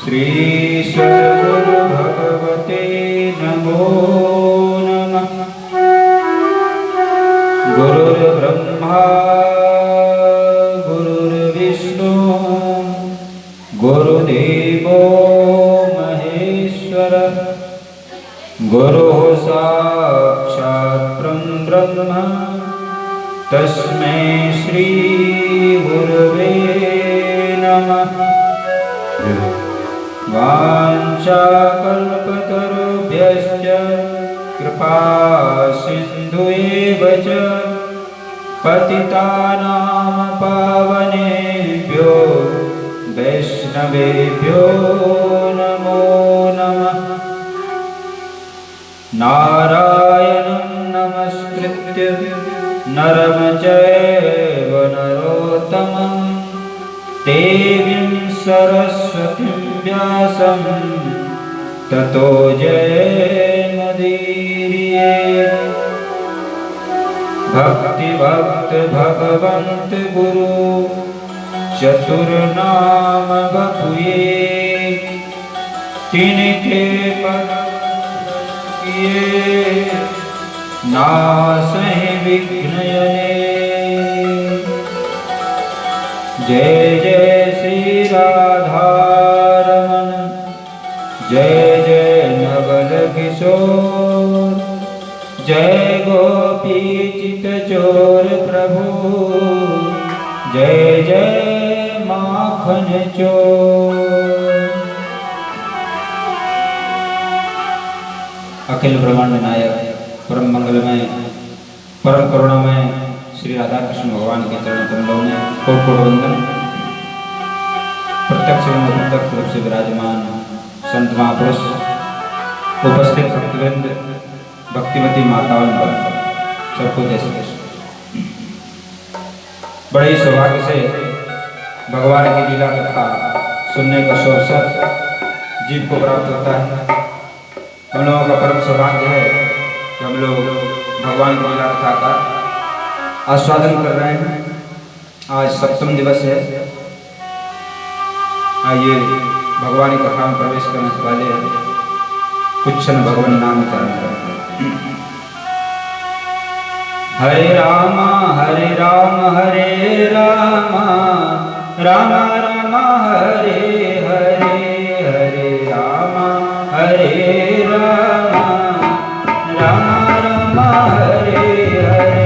श्री सद्गुरु भगवते नमो नमः। गुरुर्ब्रह्मा गुरुर्विष्णु गुरुदेवो महेश्वरः। गुरुः साक्षात् परब्रह्म तस्मै श्री गुरवे नमः। वाञ्छाकल्पतरुभ्यश्च कृपा सिन्धुएव च पतितानां पावनेभ्यो वैष्णवेभ्यो नमो नमः। नारायणं नमस्कृत्य नरं चैव नरोत्तमं देवीं सरस्वतीं व्यासं ततो जयमुदीरयेत्। भक्तिभक्त भगवन्त गुरु चतुर्नाम बपुए तिनके पद किए नासहि विघ्नयने। जय जय श्री राधारमण जय जय नवल किशोर जय गोपी चित चोर प्रभु जय जय माखन चोर। अखिल ब्रह्मांड नायक परम मंगलमय परम करुणामय श्री राधा कृष्ण भगवान के चरण कमलों में कोट कोट वंदन। प्रत्यक्ष एवं अप्रत्यक्ष रूप से विराजमान संत महापुरुष, उपस्थित भक्तवृंद, भक्तिमती माताओं पर सबको जय श्री कृष्ण। बड़े ही सौभाग्य से भगवान की लीला कथा सुनने का अवसर जीव को प्राप्त होता है। हम लोगों का परम सौभाग्य है कि हम लोग भगवान की लीला कथा का आस्वादन कर रहे हैं। आज सप्तम दिवस है। आइए भगवान की कथा में प्रवेश करने से पहले कुछ क्षण भगवान नाम उच्चारण करते हैं। हरे राम हरे राम हरे राम राम राम हरे हरे हरे राम हरे राम राम राम हरे हरे।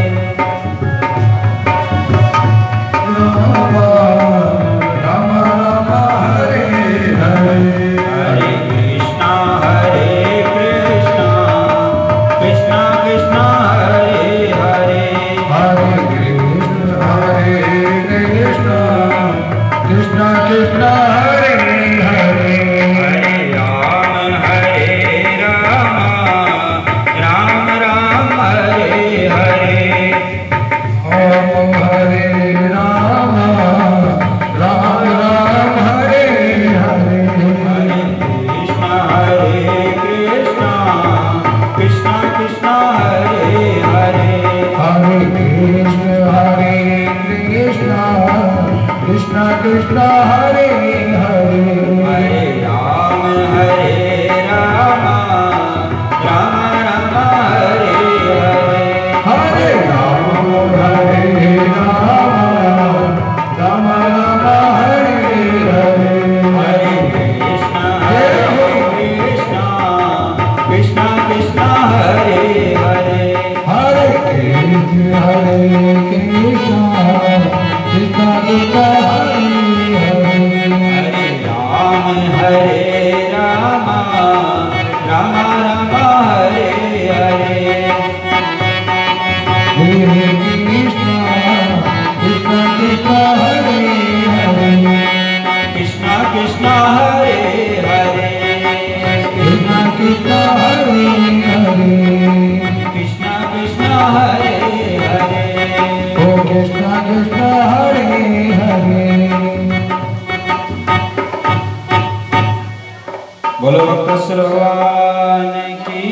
बोलो भक्तवत्सल भगवान की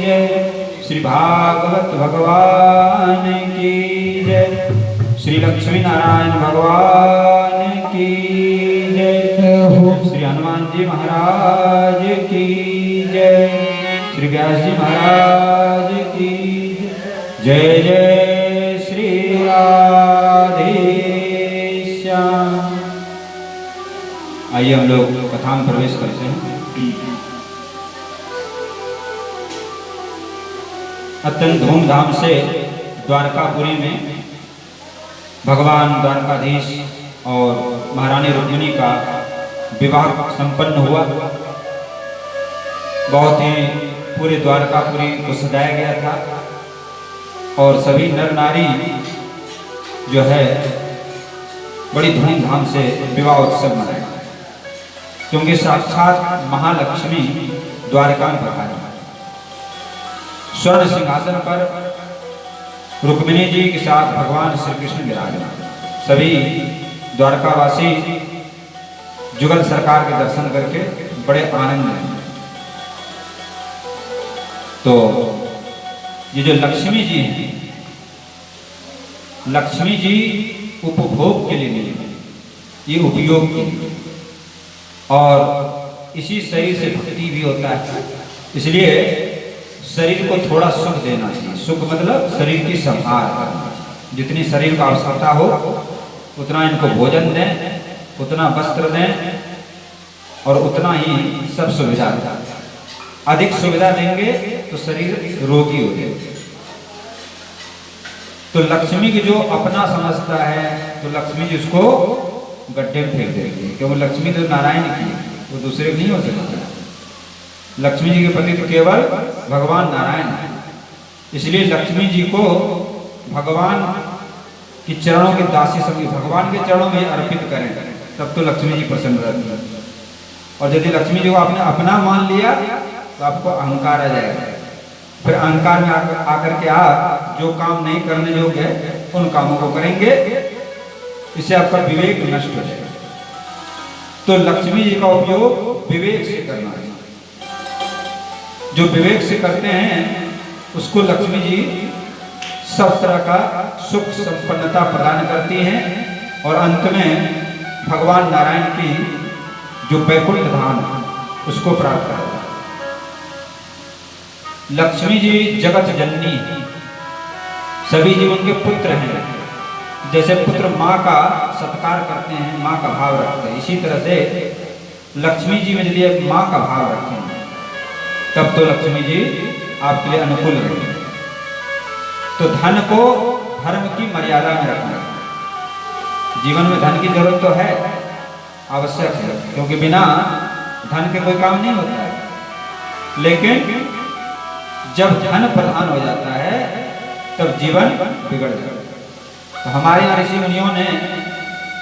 जय। श्री भागवत भगवान की जय। श्री लक्ष्मी नारायण भगवान की जय। श्री हनुमान जी महाराज की जय, श्री व्यास जी महाराज की जय, जय श्री राधे श्याम। आइए हम लोग कथा में प्रवेश करते हैं। अत्यंत धूमधाम से द्वारकापुरी में भगवान द्वारकाधीश और महारानी रुक्मिणी का विवाह संपन्न हुआ। बहुत ही पूरे द्वारकापुरी को सजाया गया था और सभी नर नारी जो है बड़ी धूमधाम से विवाह उत्सव मनाया, क्योंकि साक्षात महालक्ष्मी द्वारका में पधारी। स्वर्ण सिंहासन पर रुक्मिणी जी के साथ भगवान श्री कृष्ण विराजमान। सभी द्वारकावासी जुगल सरकार के दर्शन करके बड़े आनंद में। तो ये जो लक्ष्मी जी हैं, लक्ष्मी जी उपभोग के लिए नहीं, ये उपयोग के लिए, और इसी शरीर से भक्ति भी होता है। इसलिए शरीर को थोड़ा सुख देना चाहिए। सुख मतलब शरीर की संभाल करना। जितनी शरीर को आवश्यकता हो उतना इनको भोजन दें, उतना वस्त्र दें और उतना ही सब सुविधा दें। अधिक सुविधा देंगे तो शरीर रोगी हो जाएगा। तो लक्ष्मी की जो अपना समझता है तो लक्ष्मी जी उसको गड्ढे में फेंक देगी, क्योंकि लक्ष्मी तो नारायण की है, वो दूसरे नहीं हो सकता। लक्ष्मी जी के पति तो केवल भगवान नारायण है। इसलिए लक्ष्मी जी को भगवान की चरणों की दासी समझ, भगवान के चरणों में अर्पित करें, तब तो लक्ष्मी जी प्रसन्न रहती है। और यदि लक्ष्मी जी को आपने अपना मान लिया तो आपको अहंकार आ जाएगा। फिर अहंकार में आकर के आप जो काम नहीं करने योग्य है उन कामों को करेंगे, इससे आपका विवेक नष्ट हो जाएगा। तो लक्ष्मी जी का उपयोग विवेक से करना है। जो विवेक से करते हैं उसको लक्ष्मी जी सब तरह का सुख संपन्नता प्रदान करती हैं और अंत में भगवान नारायण की जो वैकुंठ धाम उसको प्राप्त करता है। लक्ष्मी जी जगत जननी, सभी जीव उनके पुत्र हैं। जैसे पुत्र माँ का सत्कार करते हैं, माँ का भाव रखते हैं, इसी तरह से लक्ष्मी जी में यदि एक माँ का भाव रखें तब तो लक्ष्मी जी आपके लिए अनुकूल रहेंगे। तो धन को धर्म की मर्यादा में रखना। जीवन में धन की जरूरत तो है, आवश्यक है, क्योंकि बिना धन के कोई काम नहीं होता है। लेकिन जब धन प्रधान हो जाता है तब जीवन बिगड़ जाता है। तो हमारे यहाँ ऋषि मुनियों ने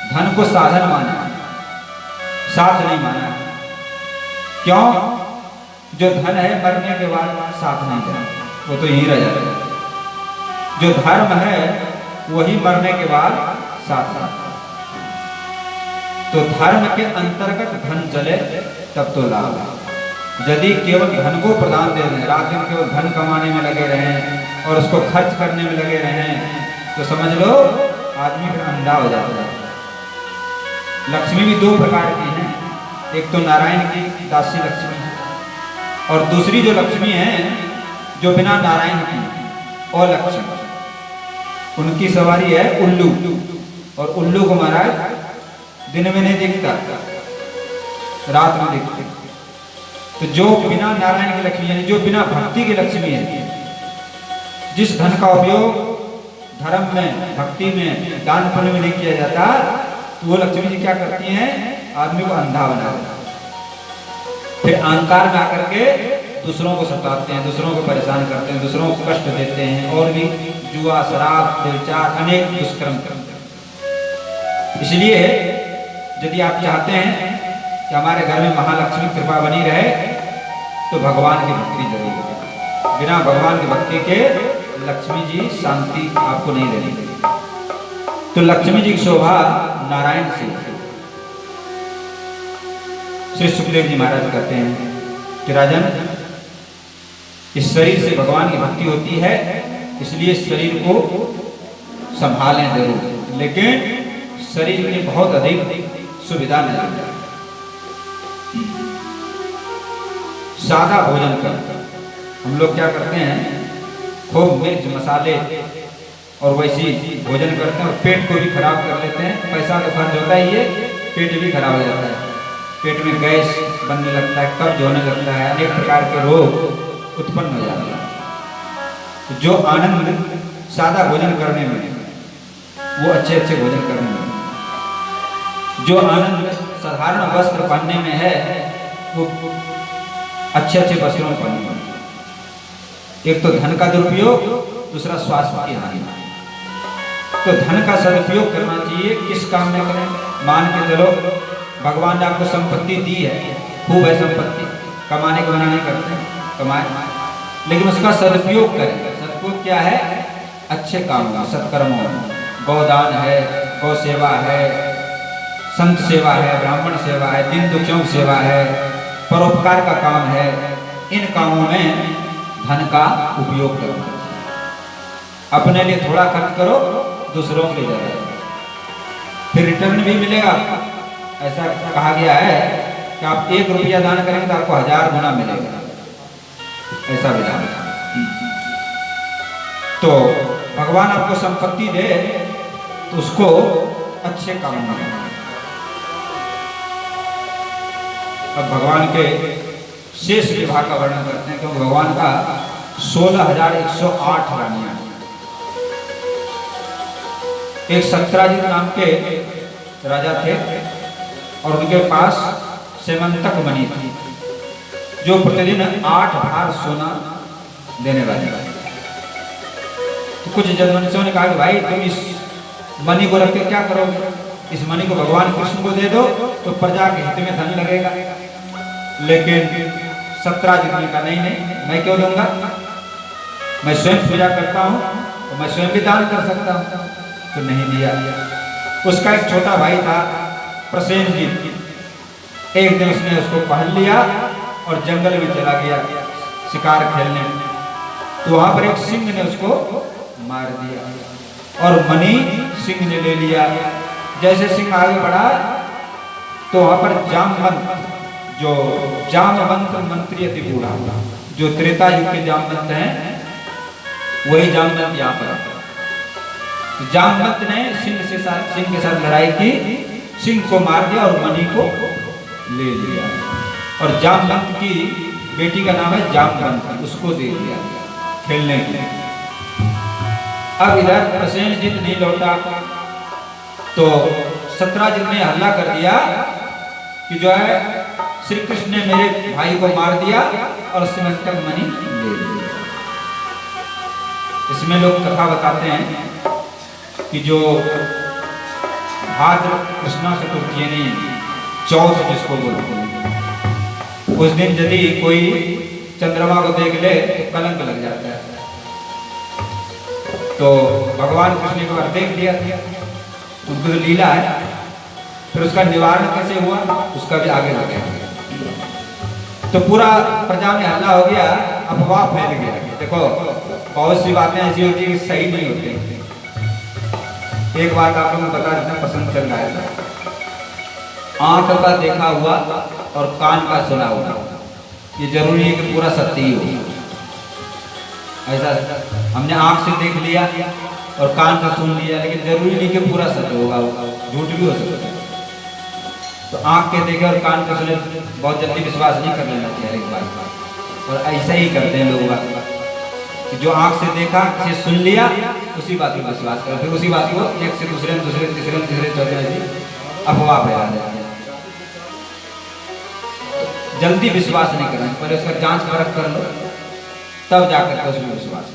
धन को साधन माना, साथ नहीं माना। क्यों? जो धन है मरने के बाद साथ नहीं जाता, वो तो यहीं रह जाता है। जो धर्म है वही मरने के बाद साथ रहता है। तो धर्म के अंतर्गत धन चले तब तो लाभ है। यदि केवल धन को प्रदान दे रहे हैं, रात दिन केवल धन कमाने में लगे रहें और उसको खर्च करने में लगे रहें, तो समझ लो आदमी फिर अंधा हो जाता है। लक्ष्मी भी दो प्रकार की हैं, एक तो नारायण की दासी लक्ष्मी है और दूसरी जो लक्ष्मी है जो बिना नारायण की और लक्ष्मी, उनकी सवारी है उल्लू। और उल्लू को महाराज दिन में नहीं दिखता, रात में दिखते। तो जो बिना नारायण की लक्ष्मी यानी जो बिना भक्ति की लक्ष्मी है, जिस धन का उपयोग धर्म में, भक्ति में, दान पुण्य में नहीं किया जाता, तो वो लक्ष्मी जी क्या करती हैं? आदमी को अंधा बना देती है। फिर अहंकार में आकर के दूसरों को सताते हैं, दूसरों को परेशान करते हैं, दूसरों को कष्ट देते हैं और भी जुआ, शराब, व्यभिचार, अनेक दुष्कर्म करते हैं। इसलिए यदि आप चाहते हैं कि हमारे घर में महालक्ष्मी कृपा बनी रहे तो भगवान की भक्ति जरूर करें। बिना भगवान की भक्ति के लक्ष्मी जी शांति आपको नहीं देगी। तो लक्ष्मी जी की शोभा नारायण से। श्री सुखदेव जी महाराज कहते हैं कि राजन, इस शरीर से भगवान की भक्ति होती है, इसलिए शरीर को संभालें जरूर, लेकिन शरीर में बहुत अधिक सुविधा नहीं है। सादा भोजन कर। हम लोग क्या करते हैं, खूब मिर्च मसाले और वैसी भोजन करते हैं और पेट को भी खराब कर लेते हैं। पैसा तो खर्च होता ही है, पेट भी खराब हो जाता है। पेट में गैस बनने लगता है, कब्ज होने लगता है, अनेक प्रकार के रोग उत्पन्न हो जाते हैं। तो जो आनंद सादा भोजन करने में, वो अच्छे अच्छे भोजन करने में, जो आनंद साधारण वस्त्र पहनने में है, वो अच्छे अच्छे वस्त्रों में पहनने में। एक तो धन का दुरुपयोग, दूसरा स्वास्थ्य की हानि। तो धन का सदुपयोग करना चाहिए। किस काम में करें? मान के चलो भगवान ने आपको संपत्ति दी है, खूब है संपत्ति, कमाने को मना नहीं करते, कमाए, लेकिन उसका सदुपयोग करें। सदुपयोग क्या है? अच्छे काम का, सत्कर्मों, गौदान है, गौ सेवा है, संत सेवा है, ब्राह्मण सेवा है, दीन दुखियों की सेवा है, परोपकार का काम है। इन कामों में धन का उपयोग करो। अपने लिए थोड़ा खर्च करो, दूसरों के लिए ज़्यादा, फिर रिटर्न भी मिलेगा। ऐसा कहा गया है कि आप 1 रुपया दान करेंगे तो आपको 1000 गुना मिलेगा, ऐसा विधान है। तो भगवान आपको संपत्ति दे तो उसको अच्छे काम में लगाओ। अब भगवान के शेष विभाग का वर्णन करते हैं, क्योंकि भगवान का 16,108 रानियां। एक सत्राजित नाम के राजा थे और उनके पास सेमंतक मणि थी, जो प्रतिदिन 8 भार सोना देने वाली। तो कुछ जनमनुष्यों ने कहा कि भाई तुम इस मणि को रख के क्या करोगे? इस मणि को भगवान कृष्ण को दे दो तो प्रजा के हित में धन लगेगा। लेकिन सत्राजित ने कहा नहीं नहीं, मैं क्यों दूंगा, मैं स्वयं पूजा करता हूँ तो मैं स्वयं भी दान कर सकता हूँ। तो नहीं दिया। उसका एक छोटा भाई था प्रसेनजीत। एक दिन उसने उसको पहन लिया और जंगल में चला गया शिकार खेलने। तो वहां पर एक सिंह ने उसको मार दिया और मणि सिंह ने ले लिया। जैसे सिंह आगे बढ़ा तो वहां पर जामवंत, जो जामवंत मंत्री अति बूढ़ा, जो त्रेता युग के जामवंत हैं, वही जामवंत यहाँ पर। जामवंत ने सिंह के साथ लड़ाई की, सिंह को मार दिया और मणि को ले लिया। और जामवंत की बेटी का नाम है जामवंत, उसको दे दिया खेलने के लिए। अब इधर प्रसेनजीत नहीं लौटा तो सत्राजित ने हल्ला कर दिया कि जो है श्री कृष्ण ने मेरे भाई को मार दिया और सेमंतक मणि ले लिया। इसमें लोग कथा बताते हैं कि जो भाद्र कृष्णा चतुर्थी यानी चौथ जिसको बोलते हैं, उस दिन यदि कोई चंद्रमा को देख ले तो कलंक लग जाता है। तो भगवान कृष्ण को देख लिया, उनको तो लीला है, फिर उसका निवारण कैसे हुआ उसका भी आगे लगे। तो पूरा प्रजा में हल्ला हो गया, अफवाह फैल गया। देखो बहुत सी बातें ऐसी होती है कि सही नहीं होती। एक बात आप लोगों को बता देना, पसंद चल रहा है। आंख का देखा हुआ और कान का सुना हुआ, ये जरूरी है कि पूरा सत्य ही हो। ऐसा हमने आंख से देख लिया और कान से सुन लिया, लेकिन जरूरी नहीं कि पूरा सत्य होगा, झूठ भी हो सकता है। तो आंख के देखे और कान के सुने बहुत जल्दी विश्वास नहीं कर लेना चाहिए एक बात। और ऐसा ही करते हैं लोग कि जो आंख से देखा, से सुन लिया, उसी बात पर विश्वास करें, फिर उसी बात को एक से दूसरे तीसरे चौथे अफवाह फैला देते हैं। जल्दी विश्वास नहीं करना, पहले उसका जांच परख कर लो, तब जाकर के उसमें विश्वास।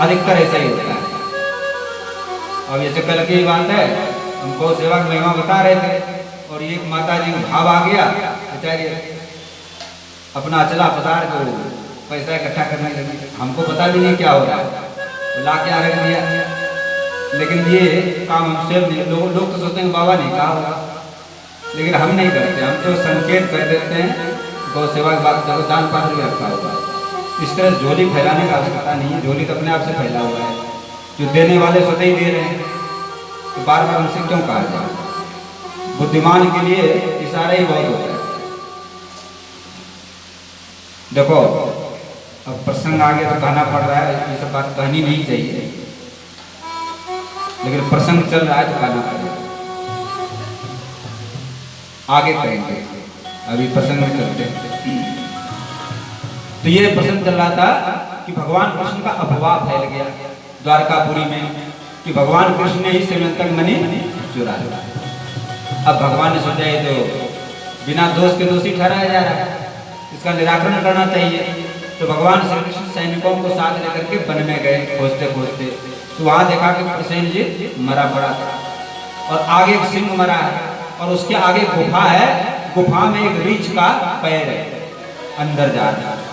अधिकतर ऐसा ही होता है। अब जैसे कल की बात है, हम गौ सेवा की महिमा बता रहे थे और एक माता जी को भाव आ गया, बेचारी अपना अचला पसार को पैसा इकट्ठा करने लगी। हमको पता भी नहीं क्या हो रहा है, तो ला के रख दिया। लेकिन ये काम हमसे लोग तो सोचते हैं बाबा नहीं कहा होगा, लेकिन हम नहीं करते। हम तो संकेत कर देते हैं गौ सेवा की बात, देखो दान पात्र भी रखा होगा। इस तरह झोली फैलाने का आवश्यकता नहीं है, झोली तो अपने आप से फैला हुआ है। जो देने वाले स्वतः ही दे रहे हैं, तो बार बार उनसे क्यों कहा जाए। बुद्धिमान के लिए इशारा ही बहुत होता है। देखो अब प्रसंग आगे तो कहना पड़ रहा है, ये सब बात कहनी नहीं चाहिए, लेकिन प्रसंग चल रहा है तो कहना पड़ेगा। आगे कहेंगे, अभी प्रसंग में चलते हैं। तो ये प्रसंग चल रहा था कि भगवान कृष्ण का अफवाह फैल गया द्वारकापुरी में कि भगवान कृष्ण ने ही सेवंतक मणि चुरा लिया। अब भगवान ने सोचा ये तो बिना दोष के दोषी ठहराया जा रहा है, इसका निराकरण करना चाहिए। तो भगवान श्री कृष्ण सैनिकों को साथ लेकर के वन में गए खोजते खोजते, तो वहां देखा कि प्रसेनजीत मरा पड़ा था और आगे एक सिंह मरा है और उसके आगे गुफा है, गुफा में एक रीछ का पैर है, अंदर जा रहा है।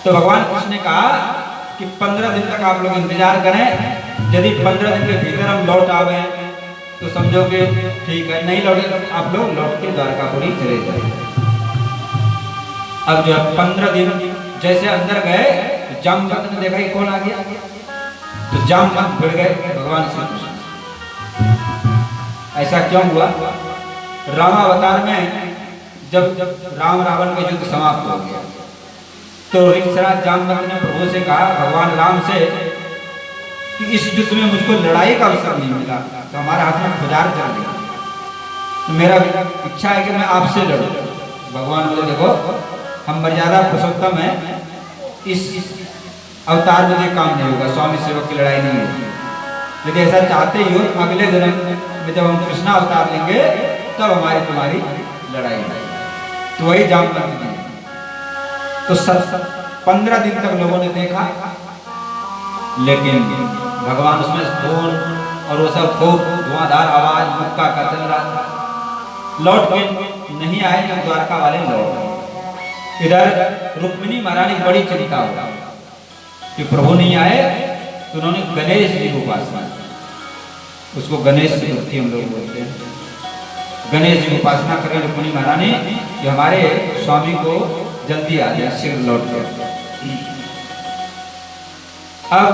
तो भगवान कृष्ण ने कहा कि 15 दिन तक आप लोग इंतजार करें, यदि 15 दिन के भीतर हम लौट आवे तो समझो कि ठीक है, नहीं लौटे तो आप लोग लौट के द्वारकापुरी चले जाए। अब जो 15 दिन जैसे अंदर गए तो जामवंत ने देखा कि कौन आ गया, तो जामवंत भिड़ गए भगवान श्री कृष्ण। ऐसा क्यों हुआ? रामावतार में जब राम रावण का युद्ध समाप्त हो गया तो ऋक्षराज जामवंत ने प्रभु से कहा, भगवान राम से, कि इस युद्ध में मुझको लड़ाई का अवसर नहीं मिला तो हमारे हाथ में खुदार चल गया, तो मेरा इच्छा है कि मैं आपसे लड़ूं। भगवान बोले देखो हम मर्यादा पुरुषोत्तम है, इस अवतार में ये काम नहीं होगा, स्वामी सेवक की लड़ाई नहीं होगी। यदि ऐसा चाहते ही हो अगले जन्म में जब हम कृष्णा अवतार लेंगे तब हमारी तुम्हारी लड़ाई होगी। तो वही जामवंत जी। तो 15 दिन तक लोगों ने देखा, लेकिन भगवान उसमें धूल और वो सब खूब धुआंधार आवाज मुक्का का चल रहा था, लौट के नहीं आए जब द्वारका वाले लौट। इधर रुक्मिणी महारानी बड़ी चिंता हुआ कि प्रभु नहीं आए, तो उन्होंने गणेश जी को उपासना, उसको गणेश चतुर्थी हम लोग बोलते हैं, गणेश जी की उपासना करें रुक्मिणी महारानी कि हमारे स्वामी को जल्दी आ जाए, शीघ्र लौट कर। अब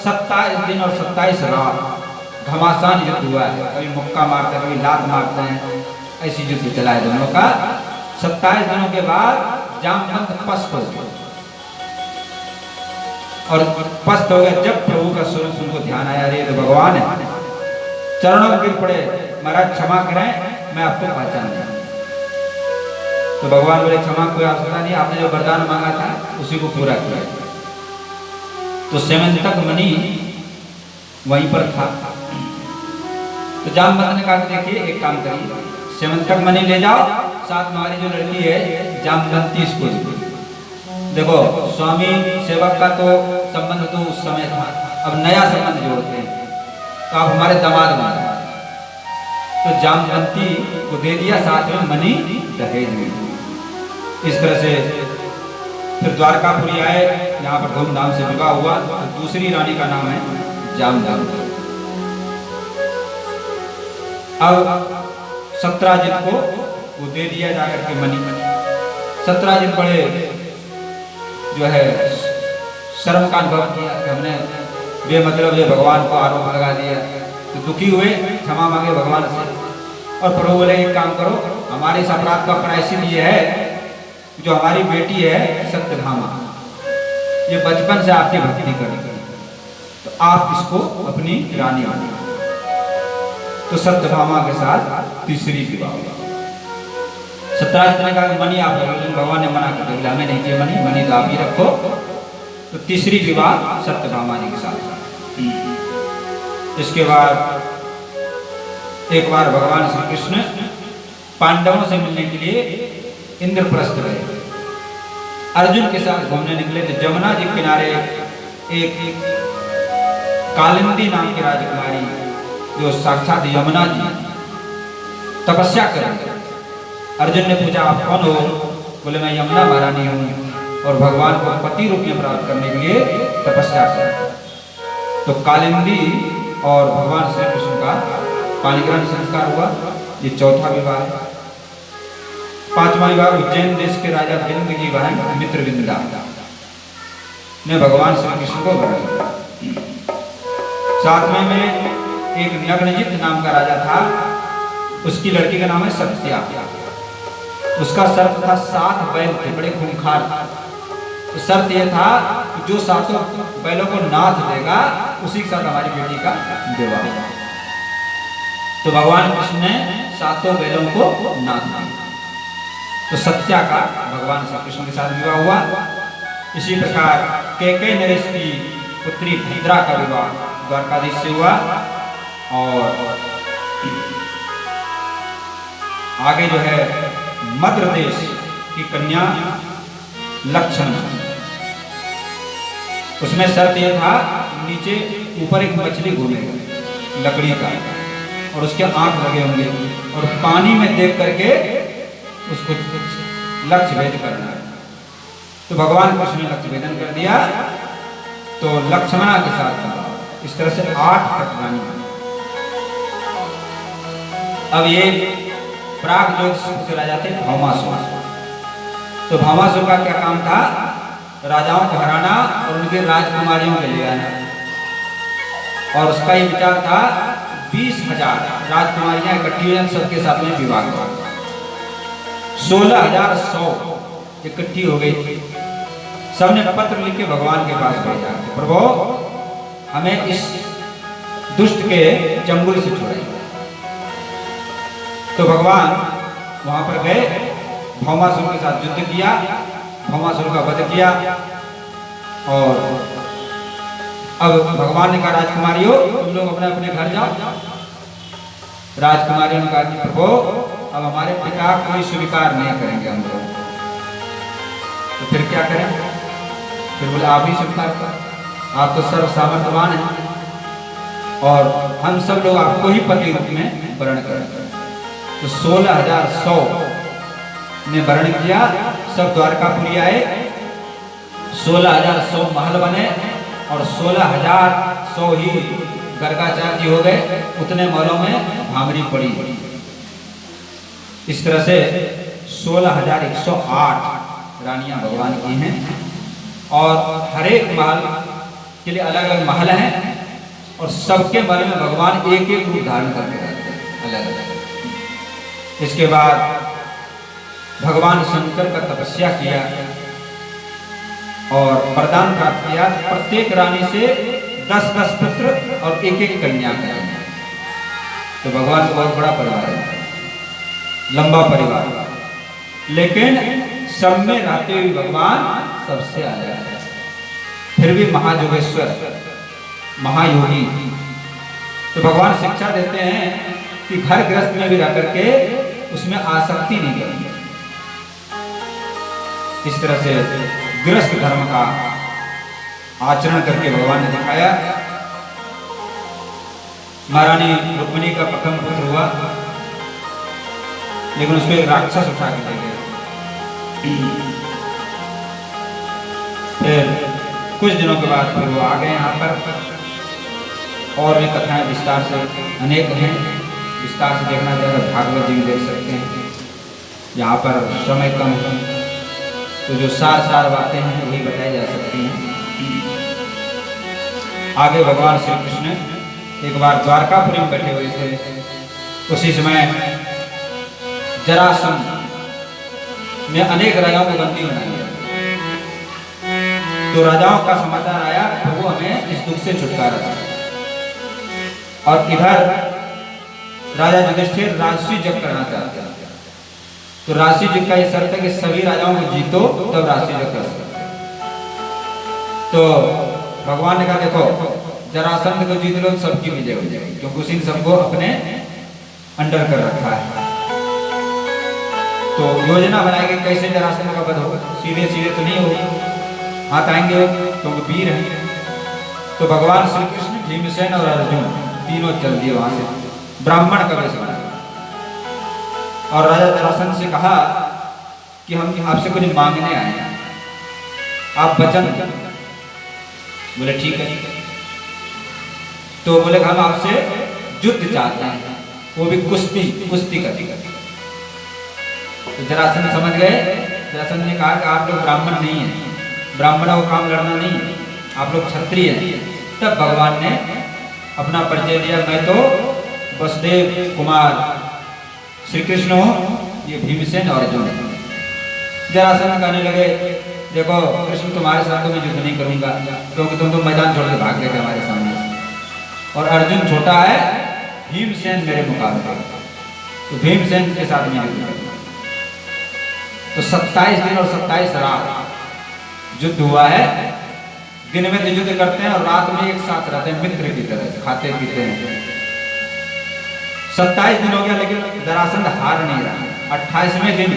27 दिन और 27 रात घमासान युद्ध हुआ है, कभी मुक्का मारते हैं कभी लात मारते हैं, ऐसी युद्ध चला है दोनों का। 27 दिनों के बाद जामवंत पस्त हो गया, और पस्त हो गया जब प्रभु का स्वरूप उनको ध्यान आया, अरे तो भगवान है, चरणों में गिर पड़े, महाराज क्षमा करें मैं आपको पहचान गया। तो भगवान बोले क्षमा कोई आवश्यकता नहीं, आपने जो वरदान मांगा था उसी को पूरा किया। तो सेवंतक मणि वहीं पर था। तो जामवंत ने कहा देखिए एक काम करिए, सेवंतक मणि ले जाओ, साथ में हमारी जो लड़की है जामवंती, इसको देखो स्वामी सेवक का तो संबंध तो उस समय था, अब नया संबंध जोड़ते हैं, तो आप हमारे दामाद बना। तो जामवंती को दे दिया, साथ में मणि दहेज में। इस तरह से फिर द्वारकापुरी आए, यहाँ पर धूमधाम से विवाह हुआ। तो दूसरी रानी का नाम है जामवंती। अब सत्राजित को वो दे दिया जाकर के मणि। सत्राजित बड़े जो है शर्म का अनुभव किया कि हमने बेमतलब जो भगवान को आरोप लगा दिया, तो दुखी हुए, क्षमा मांगे भगवान से। और प्रभु बोले एक काम करो, हमारे इस अपराध का प्रायश्चित ये है, जो हमारी बेटी है सत्यभामा, ये बचपन से आपकी भक्ति करेगी, तो आप इसको अपनी रानी मानिए। तो सत्यभामा के साथ तीसरी विवाह हुआ। सत्राजित ने कहा मणि आप रखो, लेकिन भगवान ने मना कर दिया, हमें नहीं चाहिए मणि, मणि तो आप ही रखो। तो तीसरी विवाह सत्यभामा जी के साथ। इसके बाद एक बार भगवान श्री कृष्ण पांडवों से मिलने के लिए इंद्रप्रस्थ गए, अर्जुन के साथ घूमने निकले। तो जमुना जी किनारे एक कालिंदी नाम की राजकुमारी, जो साक्षात यमुना जी तपस्या कर रहे। अर्जुन ने पूछा आप कौन हो? बोले मैं यमुना महारानी हूँ और भगवान को पति रूप में प्राप्त करने के लिए तपस्या कर। तो कालिंदी और भगवान श्री कृष्ण का पाणिग्रहण संस्कार हुआ। ये चौथा विवाह है। पांचवा विवाह उज्जैन देश के राजा विंद की बहन मित्रविंदा ने भगवान श्री कृष्ण को वरण किया। सातवें में एक नग्नजित नाम का राजा था, उसकी लड़की का नाम है सत्या। उसका शर्त था 7 बैल थे, बड़े खूंखार। तो शर्त यह था कि जो 7 बैलों को नाथ देगा उसी के साथ हमारी बेटी का विवाह। तो भगवान कृष्ण ने 7 बैलों को नाथ दिया। तो सत्या का भगवान श्री कृष्ण के साथ विवाह हुआ। इसी प्रकार कैकेयी नरेश की पुत्री भद्रा का विवाह द्वारकाधीश से हुआ। और आगे जो है मद्र देश की कन्या लक्षण, उसमें शर्त यह था नीचे ऊपर एक मछली घूमेगा लकड़ी का और उसके आंख लगे होंगे और पानी में देख करके उसको लक्ष्य भेद करना है। तो भगवान कृष्ण ने लक्ष्य भेदन कर दिया। तो लक्ष्मणा के साथ इस तरह से 8 कटरानी। अब ये प्राग जो चला जाते भौमासुर। तो भौमासुर का क्या काम था? राजाओं को हराना और उनके राजकुमारियों के ले आना। और उसका ये विचार था 20,000 राजकुमारियां इकट्ठी हुई, सबके साथ में विवाह हुआ। 16,100 इकट्ठी हो गई थी। सबने पत्र लिख के भगवान के पास भेजा, प्रभु हमें इस दुष्ट के चंगुल से छुड़ाइए। तो भगवान वहां पर गए, भौमासुर के साथ युद्ध किया, भौमासुर का वध किया। और अब भगवान ने कहा राजकुमारियों तुम लोग अपने अपने घर जाओ। राजकुमारियों ने कहा कि प्रभु अब हमारे पिता कोई स्वीकार नहीं करेंगे हम लोग, तो फिर क्या करें? फिर बोले आप ही स्वीकार करें, आप तो सर्व सामर्थ्यवान हैं और हम सब लोग आपको ही पति रूप में वर्ण करेंगे। तो 16,100 ने वर्ण किया। सब द्वारकापुरी आए, 16,100 महल बने और 16,100 ही गर्गाचार्य हो गए। उतने महलों में भामरी पड़ी। इस तरह से 16,108 रानियां भगवान की हैं और हर एक महल के लिए अलग अलग महल हैं और सबके महल में भगवान एक एक रूप धारण करके रहते हैं अलग अलग। इसके बाद भगवान शंकर का तपस्या किया और वरदान प्राप्त किया, प्रत्येक रानी से 10-10 पुत्र और एक एक कन्या करेंगे। तो भगवान का बहुत बड़ा परिवार है, लंबा परिवार, लेकिन सब में रहते हुए भगवान सबसे अलग है। फिर भी महायोगेश्वर, महायोगी। तो भगवान शिक्षा देते हैं कि घर गृहस्थ में भी रह करके उसमें आसक्ति नहीं करेंगे। इस तरह से गृहस्थ धर्म का आचरण करके भगवान ने दिखाया। महारानी रुक्मिणी का प्रथम पुत्र हुआ, लेकिन उसको एक राक्षस उठा के ले गया। फिर कुछ दिनों के बाद फिर वो आ गए यहाँ पर। और भी कथाएं विस्तार से अनेक हैं, विस्तार से देखना चाहे तो भागवत जी में देख सकते हैं। यहाँ पर समय कम है तो जो सार बातें हैं वही बताई जा सकती हैं। आगे भगवान श्री कृष्ण एक बार द्वारकापुरी में बैठे हुए थे। उसी समय जरासंध ने अनेक राजाओं को बंदी बना लिया। तो राजाओं का समाचार आया प्रभु हमें इस दुख से छुटकारा था। और इधर राजा युधिष्ठिर राजसी यज्ञ करना चाहते हैं। तो राजसी यज्ञ का ये शर्त है कि सभी राजाओं को जीतो तब राजसी यज्ञ कर सकते। तो भगवान ने कहा देखो जरासंध को जीत लो सबकी विजय हो जाएगी, क्योंकि उसी ने सबको अपने अंडर कर रखा है। तो योजना बनाएगी कैसे जरासंध का वध होगा। सीधे सीधे तो नहीं होगी, हाथ आएंगे क्योंकि वीर हैं। तो भगवान श्री कृष्ण, भीमसेन और अर्जुन तीनों चल दिए वहां से, ब्राह्मण का वेश बना। और राजा जरासंध से कहा कि हम आपसे कुछ मांगने आए हैं, आप वचन। बोले ठीक है। तो बोले हम आपसे युद्ध चाहते हैं, वो भी कुश्ती करती। तो जरासंध समझ गए। जरासंध ने कहा कि आप लोग ब्राह्मण नहीं हैं, ब्राह्मणों को काम लड़ना नहीं है, आप लोग क्षत्रिय हैं। तब भगवान ने अपना परिचय दिया, मैं तो वसुदेव कुमार श्री कृष्ण हो, ये भीमसेन और अर्जुन। जरासंध कहने लगे देखो कृष्ण तुम्हारे साथ तो मैं युद्ध नहीं करूंगा क्योंकि तुम तो मैदान छोड़ के भाग गए थे हमारे सामने से, और अर्जुन छोटा है, भीमसेन मेरे मुकाबले, तो भीमसेन के साथ मैं युद्ध करूंगा। तो 27 दिन और 27 रात युद्ध हुआ है। दिन में तो युद्ध करते हैं और रात में एक साथ रहते हैं, मित्र की तरह खाते पीते हैं। 27 दिन हो गया लेकिन जरासंध हार नहीं रहा। 28वें दिन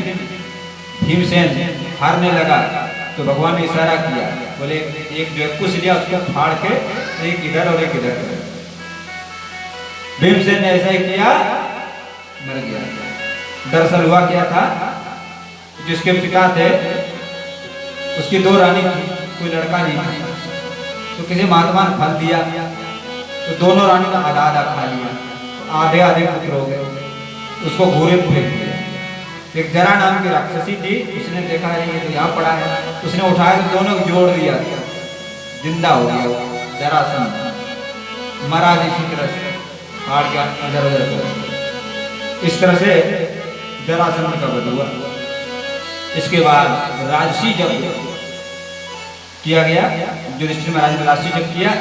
भीमसेन हारने लगा तो भगवान ने इशारा किया, बोले एक जो है कुछ लिया उसको फाड़ के एक इधर और एक इधर कर। भीमसेन ने ऐसा ही किया, मर गया। दरअसल हुआ क्या था, जिसके पिता थे उसकी 2 रानी थी, कोई लड़का नहीं था, तो किसी महात्मा ने फल दिया तो दोनों रानी ने आधा आधा खा लिया, आधे आधे पुत्र हो गए, उसको घूरे फेंक दिया। एक जरा नाम की राक्षसी थी, उसने देखा है ये तो यहाँ पड़ा है, उसने उठाया तो दोनों को जोड़ दिया, जिंदा हो गया। जरासंध मरा इसी तरह से हार गया, इधर उधर कर। इस तरह से जरासंध का वध हुआ। इसके बाद राजसी जब किया गया, युधिष्ठिर महाराज ने राजसी जब किया।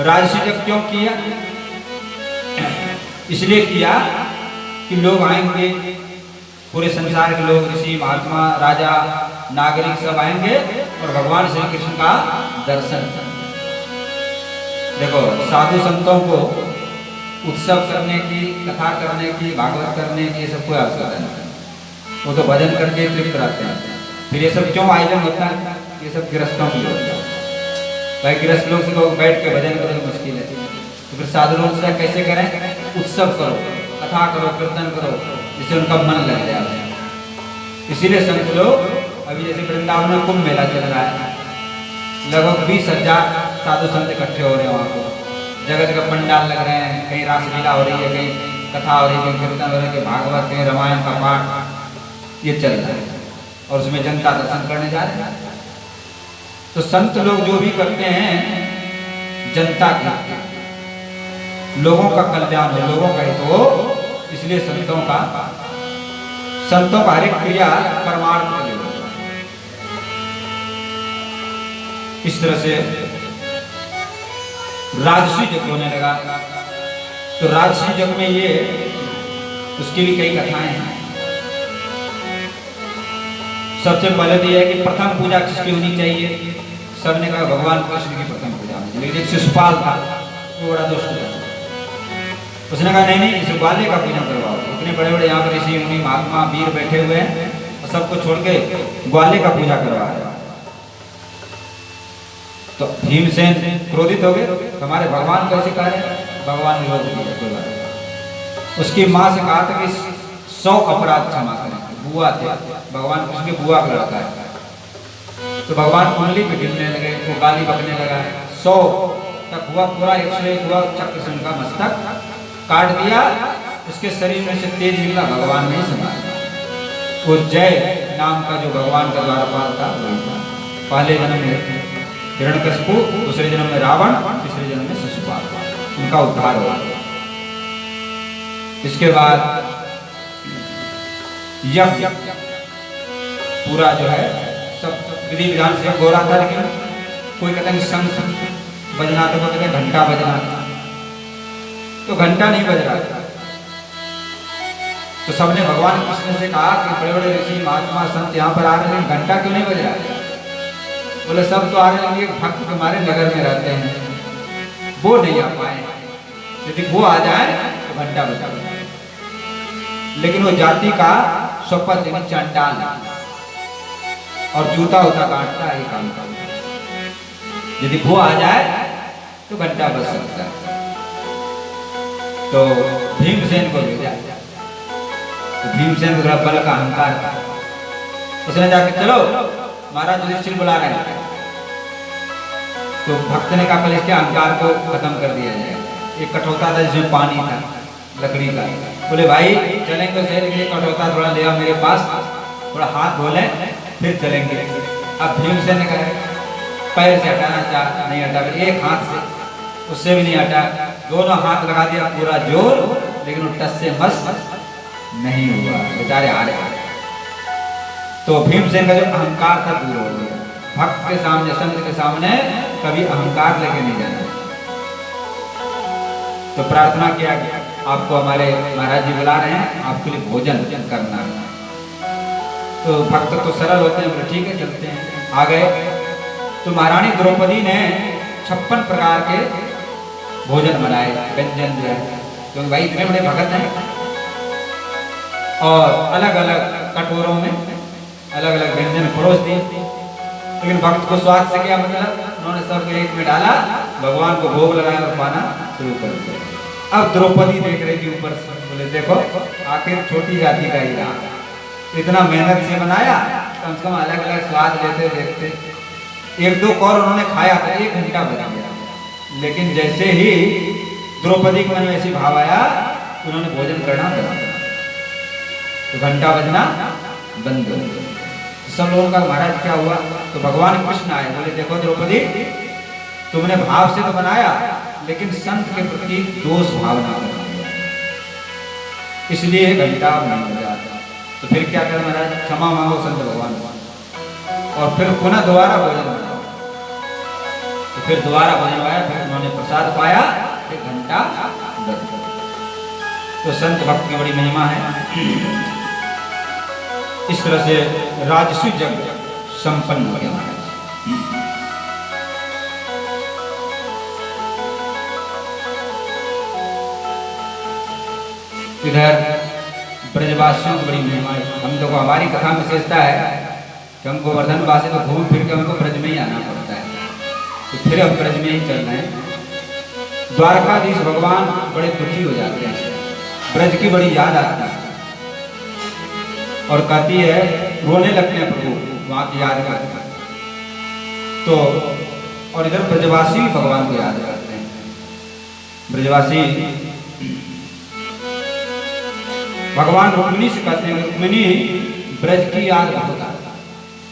राजसी जब क्यों किया? इसलिए किया कि लोग आएंगे, पूरे संसार के लोग, ऋषि महात्मा राजा नागरिक सब आएंगे और भगवान श्री कृष्ण का दर्शन। देखो साधु संतों को उत्सव करने की, कथा करने की, भागवत करने की ये सब कोई आवश्यकता नहीं, वो तो भजन करके तृप्त रहते हैं। फिर ये सब क्यों आयोजन होता है? ये सब गृहस्थों की होता है। भाई गृहस्थ लोग से बैठ के भजन करो मुश्किल है, तो फिर साधु लोग से कैसे करें? उत्सव करो, कथा करो, कीर्तन करो, जिससे उनका मन लग जाए। इसीलिए संत लोग अभी जैसे वृंदावन में कुंभ मेला चल रहा है, लगभग 20,000 साधु संत इकट्ठे हो रहे हैं वहाँ पर। जगह जगह पंडाल लग रहे हैं, कहीं रासलीला हो रही है, कहीं कथा हो रही है, कहीं कीर्तन हो रही है, कहीं भागवत, कहीं रामायण का पाठ, ये चल रहा है और उसमें जनता दर्शन करने जा रहे हैं। तो संत लोग जो भी करते हैं जनता के, लोगों का कल्याण हो, लोगों का हित हो, इसलिए संतों का हर एक क्रिया परमार्थ के लिए होता है। इस तरह से राजसी जग होने लगा। तो राजसी जग में ये उसकी भी कई कथाएं हैं। सबसे पहले तो यह है कि प्रथम पूजा किसकी होनी चाहिए? सबने कहा भगवान कृष्ण की प्रथम पूजा होनी चाहिए। लेकिन एक शिशुपाल था, वो बड़ा दुष्ट था, उसने कहा नहीं नहीं, इस ग्वाले का पूजन करवाओ। इतने बड़े बड़े यहाँ पर ऋषि मुनि महात्मा वीर बैठे हुए हैं और सबको छोड़ के ग्वाले का पूजा करवा रहे। तो भीमसेन क्रोधित हो गए, हमारे भगवान कैसे कह रहे हैं? भगवान ने रोक दिया। उसकी माँ से कहा था कि 100 अपराध क्षमा करें। बुआ थे, भगवान कृष्ण के बुआ का लड़का है। तो भगवान कुंडली पे गिरने लगे, वो गाली बकने लगा। 100 तक हुआ, पूरा 101 हुआ, चक्र से उनका मस्तक काट दिया। उसके शरीर में से तेज निकला, भगवान ने संभाला। वो जय नाम का जो भगवान का द्वारपाल था वही था। पहले जन्म में हिरण्यकशिपु, दूसरे जन्म में रावण, तीसरे जन्म में शिशुपाल, उनका उद्धार हुआ। इसके बाद यज्ञ पूरा जो है सब विधि विधान से हो रहा था, लेकिन कोई कहते हैं शंख बजना, तो कहते हैं घंटा बजना, तो घंटा नहीं बज रहा था। तो सबने भगवान कृष्ण से कहा कि बड़े बड़े ऋषि महात्मा संत यहाँ पर आ रहे हैं, घंटा क्यों नहीं बज रहा? बोले सब तो आ रहे हैं, एक भक्त तुम्हारे नगर में रहते हैं, वो नहीं आ पाए, यदि वो आ जाए तो घंटा बजा। लेकिन वो जाति का स्वपथ यानी चंडाल और जूता होता काटता है काम का, यदि वो आ जाए तो घंटा बज सकता है। तो भीमसेन को भेजा। तो भीमसेन को थोड़ा बल का अहंकार था, उसने जाकर चलो महाराज युधिष्ठिर बुला रहे हैं। तो भक्त ने कहा पहले इसके अहंकार को खत्म कर दिया जाए। एक कठौता था जिसमें पानी था लकड़ी का, बोले भाई चलेंगे शहर के लिए, कठौता थोड़ा ले आओ मेरे पास, थोड़ा हाथ धो लें फिर चलेंगे। अब भीमसेन ने कहा पैर से हटाना चाह नहीं हटा, एक हाथ से, उससे भी नहीं हटा, दोनों हाथ लगा दिया पूरा जोर, लेकिन वो टस से मस नहीं हुआ, बेचारे हारे हारे। तो भीमसेन का जो अहंकार था दूर हो गया। भक्त के सामने, संत के सामने कभी अहंकार लेके नहीं जाना। तो प्रार्थना किया कि आपको हमारे महाराज जी बुला रहे हैं, आपके लिए भोजन करना। तो भक्त तो सरल होते हैं, बोले ठीक है चलते हैं। आ गए तो महारानी द्रौपदी ने 56 प्रकार के भोजन बनाए, व्यंजन दिया, क्योंकि भाई इतने बड़े भगत हैं। और अलग अलग कटोरों में अलग अलग व्यंजन परोस दिए। लेकिन भक्त को स्वाद से क्या मतलब, उन्होंने सब एक में डाला, भगवान को भोग लगाया और पाना शुरू कर दिया। अब द्रौपदी देख रही थी ऊपर से, बोले देखो आखिर छोटी जाति का ही रहा, इतना मेहनत से बनाया, कम से कम अलग अलग स्वाद लेते देखते। एक दो कौर उन्होंने खाया था, 1 घंटा बच गया। लेकिन जैसे ही द्रौपदी के मन में ऐसी भाव आया, उन्होंने भोजन करना बंद कर दिया, तो घंटा बजना बंद हो गया। सब लोगों का महाराज क्या हुआ, तो भगवान कृष्ण आए, बोले देखो द्रौपदी, तुमने भाव से तो बनाया, लेकिन संत के प्रति दोष भावना कर दिया, इसलिए घंटा नहीं हो जाता। तो फिर क्या कर महाराज, क्षमा मांगो संत भगवान, और फिर पुनः दोबारा भोजन बनाओ। तो फिर दोबारा भोजन पाया, फिर उन्होंने प्रसाद पाया, फिर घंटा बज गया। तो संत भक्त की बड़ी महिमा है। इस तरह से राजसूय यज्ञ संपन्न हो गया महाराज। इधर ब्रजवासियों की बड़ी महिमा है। हम लोग को हमारी कथा में विशेषता है कि हम गोवर्धन वासी तो घूम फिर के हमको ब्रज में ही आना पड़ता है, तो फिर हम ब्रज में ही चल रहे हैं। द्वारकाधीश भगवान बड़े दुखी हो जाते हैं, ब्रज की बड़ी याद आती है और कहती है, रोने लगते हैं प्रभु वहां की याद करते हैं। तो और इधर ब्रजवासी भगवान को याद करते हैं। ब्रजवासी भगवान रुक्मिणी से कहते हैं, रुक्मिणी ब्रज की याद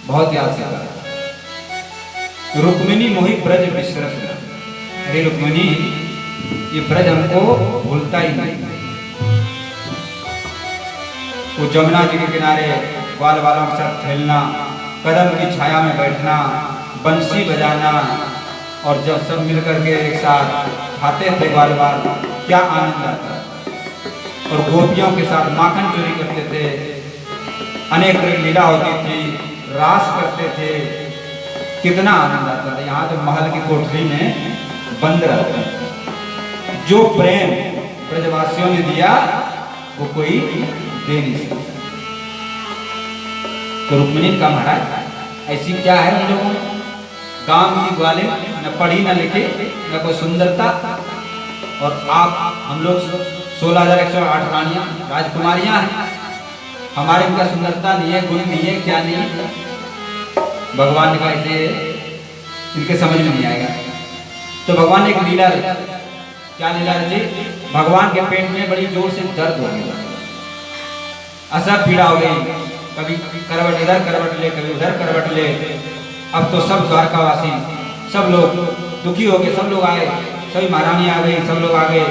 बहुत याद से करता, रुक्मिणी मोहि ब्रज विसरत। अरे रुक्मिणी, ये ब्रज हमको भूलता ही नहीं। वो जमुना जी के किनारे ग्वाल वालों के साथ खेलना, कदम की छाया में बैठना, बंसी बजाना, और जब सब मिलकर के एक साथ खाते थे ग्वाल वाल, क्या आनंद आता। और गोपियों के साथ माखन चोरी करते थे, अनेक तरह की लीला होती थी, रास करते थे, कितना आनंद आता था। यहाँ तो महल की कोठरी में बंद रहते हैं। जो प्रेम ब्रजवासियों ने दिया वो कोई दे नहीं सकता। तो रुक्मिणी का महाराज ऐसी क्या है उन लोगों में, गांव की ग्वाले, न पढ़ी न लिखी, न कोई सुंदरता, और आप हम लोग 16,108 रानियां राजकुमारियां हैं, हमारे इनका सुंदरता नहीं है, गुण नहीं है, क्या नहीं है। भगवान ने कहा इसे इनके समझ में नहीं आएगा। तो भगवान ने एक लीला रची। क्या लीला रची, भगवान के पेट में बड़ी जोर से दर्द हो गया, असर पीड़ा हो गई, कभी करवट इधर करवट ले, कभी उधर करवट ले। अब तो सब द्वारकावासी सब लोग दुखी हो गए, सब लोग आए, सभी महारानी आ गई, सब लोग आ गए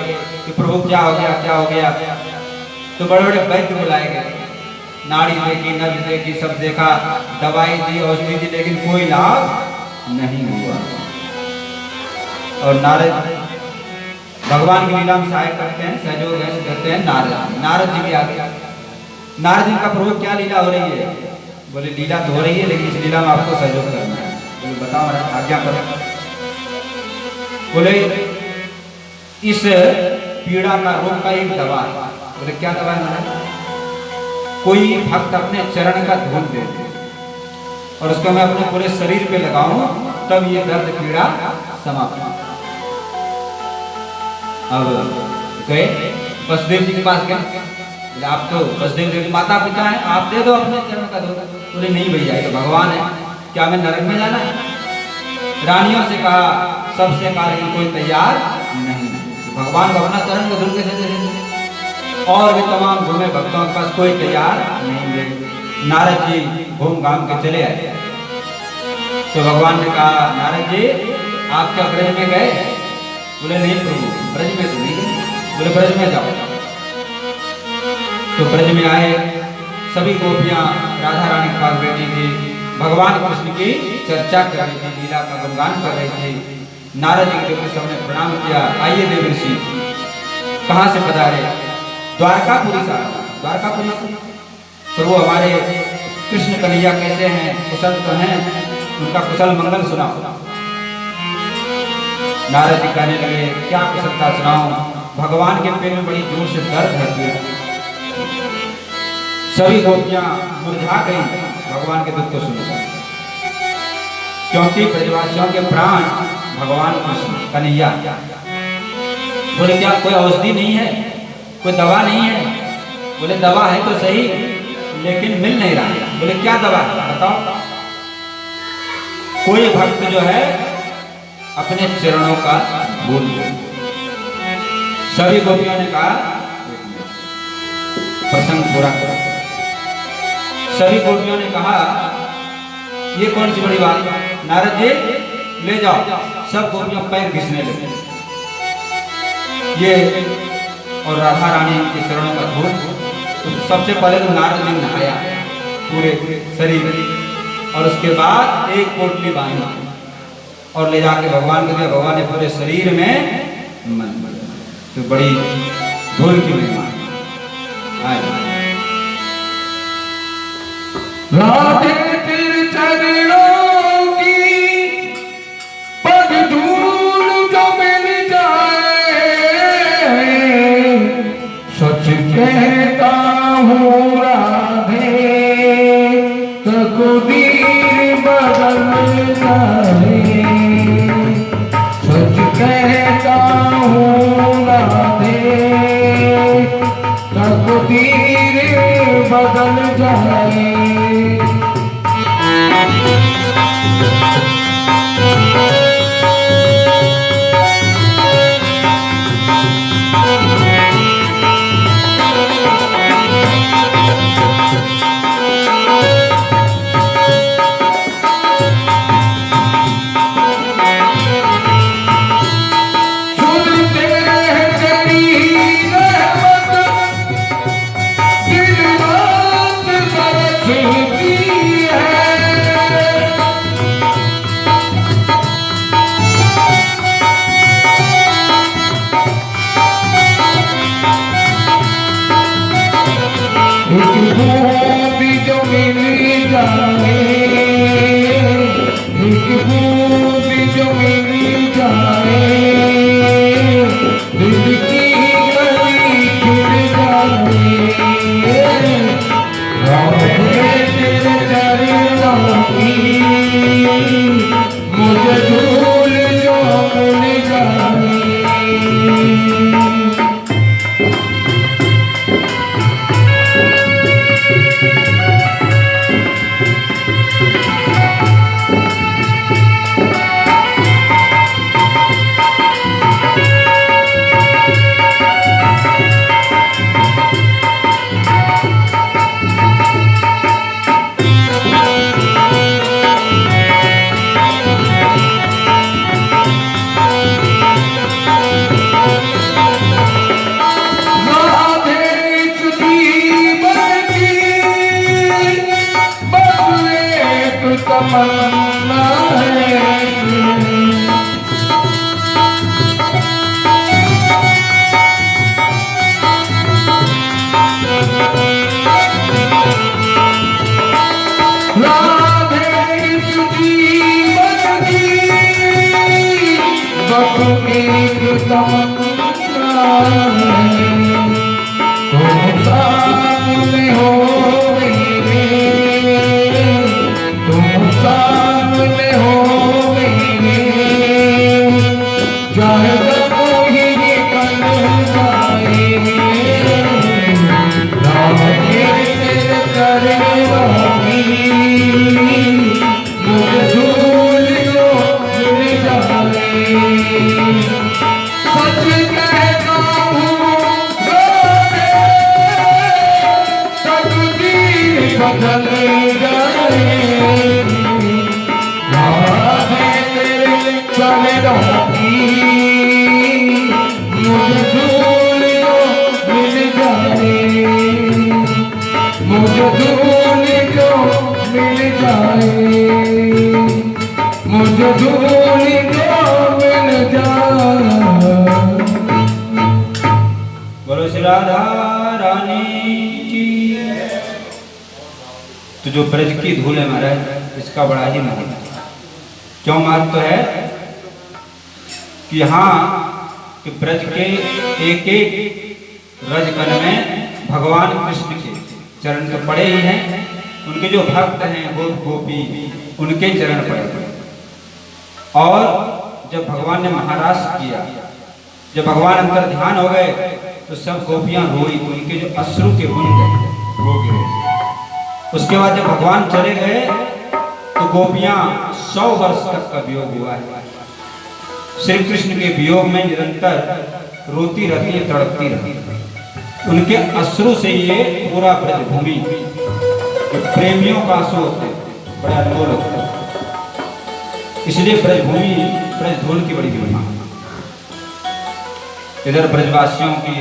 कि प्रभु क्या हो गया, क्या हो गया। तो बड़े बड़े वैद्य बुलाए गए, नाड़ी देखी, नब्ज देखी, सब देखा, दवाई दी, औषधि दी, लेकिन कोई लाभ नहीं हुआ। और नारद भगवान की लीला में सहायक करते हैं, सहयोग कहते हैं नारद। नारद जी भी आ गए। नारद जी का प्रभु क्या लीला हो रही है, बोले लीला तो हो रही है, लेकिन इस लीला में आपको सहयोग करना है। बोले बताओ महाराज, आज्ञा करो। बोले इस पीड़ा का रोग का एक दवा है। बोले क्या दवा है महाराज, कोई भक्त अपने चरण का धूल दे दे और उसको मैं अपने पूरे शरीर पे लगाऊं, तब ये दर्द पीड़ा समाप्त हो। अब गए वसुदेव जी के पास गए, आप तो वसुदेव जी के माता पिता हैं, आप दे दो अपने चरण का धूल। बोले नहीं भैया, ये तो भगवान है, क्या मैं नरक में जाना है। रानियों से कहा, सबसे कहा, लेकिन कोई तैयार नहीं। भगवान को अपना चरण का धूल कैसे दे देंगे। और भी तमाम घूमे भक्तों के पास, कोई तैयार नहीं हुए। नारद जी घूम घाम के चले आए। तो भगवान ने कहा, नारद जी आप क्या ब्रज में गए। बोले नहीं प्रभु, ब्रज में तो नहीं गए। बोले ब्रज में जाओ। तो ब्रज में आए सभी गोपियां राधा रानी के पास बैठी थी, भगवान कृष्ण की चर्चा कर रही थी, लीला का गुणगान कर रही थी। नारद जी के सामने प्रणाम किया। आइए देव ऋषि, कहाँ से पधारे? द्वारकापुरी साहब। द्वारकापुरी प्रभु हमारे कृष्ण कन्हैया कैसे हैं, कुशल तो हैं, उनका कुशल मंगल सुनाओ। नारद जी कहने लगे क्या कुशलता सुनाऊं, भगवान के पेट में बड़ी जोर से दर्द है। सभी गोपियां मुरझा गई भगवान के दुख को सुनकर, क्योंकि ब्रजवासियों के प्राण भगवान कृष्ण कन्हैया। बोले क्या कोई औषधि नहीं है, कोई दवा नहीं है? बोले दवा है तो सही, लेकिन मिल नहीं रहा। बोले क्या दवा है बताओ? कोई भक्त जो है अपने चरणों का धूल। सभी गोपियों ने कहा प्रसंग पूरा करो। सभी गोपियों ने कहा ये कौन सी बड़ी बात, नारद जी ले जाओ। सब गोपियों पैर घिसने लगे। ये और राधा रानी के चरणों का धूल। तो सबसे पहले तो नारद ने नहाया पूरे शरीर, और उसके बाद एक पोटली बांधी और ले जाके भगवान को दिया। भगवान ने पूरे शरीर में मन बना। तो बड़ी धूल की महिमा है। राधे तेरे चरणों की पग धूल जो मिल जाए, सच कहता हूँ राधे तकदीर बदल जाए। सच कहता हूँ राधे तकदीर बदल जाए। मुझे धूल मिल जाए। धूल जो मिल जाए। बोलो श्री राधा रानी की। तो जो ब्रज की धूल है महाराज, इसका बड़ा ही महत्व है। क्यों महत्व है कि यहाँ कि ब्रज के एक एक रजकण में भगवान कृष्ण के चरण तो पड़े ही हैं, उनके जो भक्त हैं गोप गोपी उनके चरण पड़े हैं। और जब भगवान ने महाराष्ट्र किया, जब भगवान अंतर ध्यान हो गए तो सब गोपियां रोई, उनके जो अश्रु के बुन गए वो गिरे। उसके बाद जब भगवान चले गए तो गोपियां 100 वर्ष तक का वियोग हुआ है। श्री कृष्ण के वियोग में निरंतर रोती रहती है, तड़पती रहती है। उनके अश्रु से ये पूरा ब्रजभूमि प्रेमियों का आंसू होते हैं, बड़ा अनमोल होता है। इसलिए ब्रजभूमि ब्रजधूल की बड़ी महिमा। इधर ब्रजवासियों की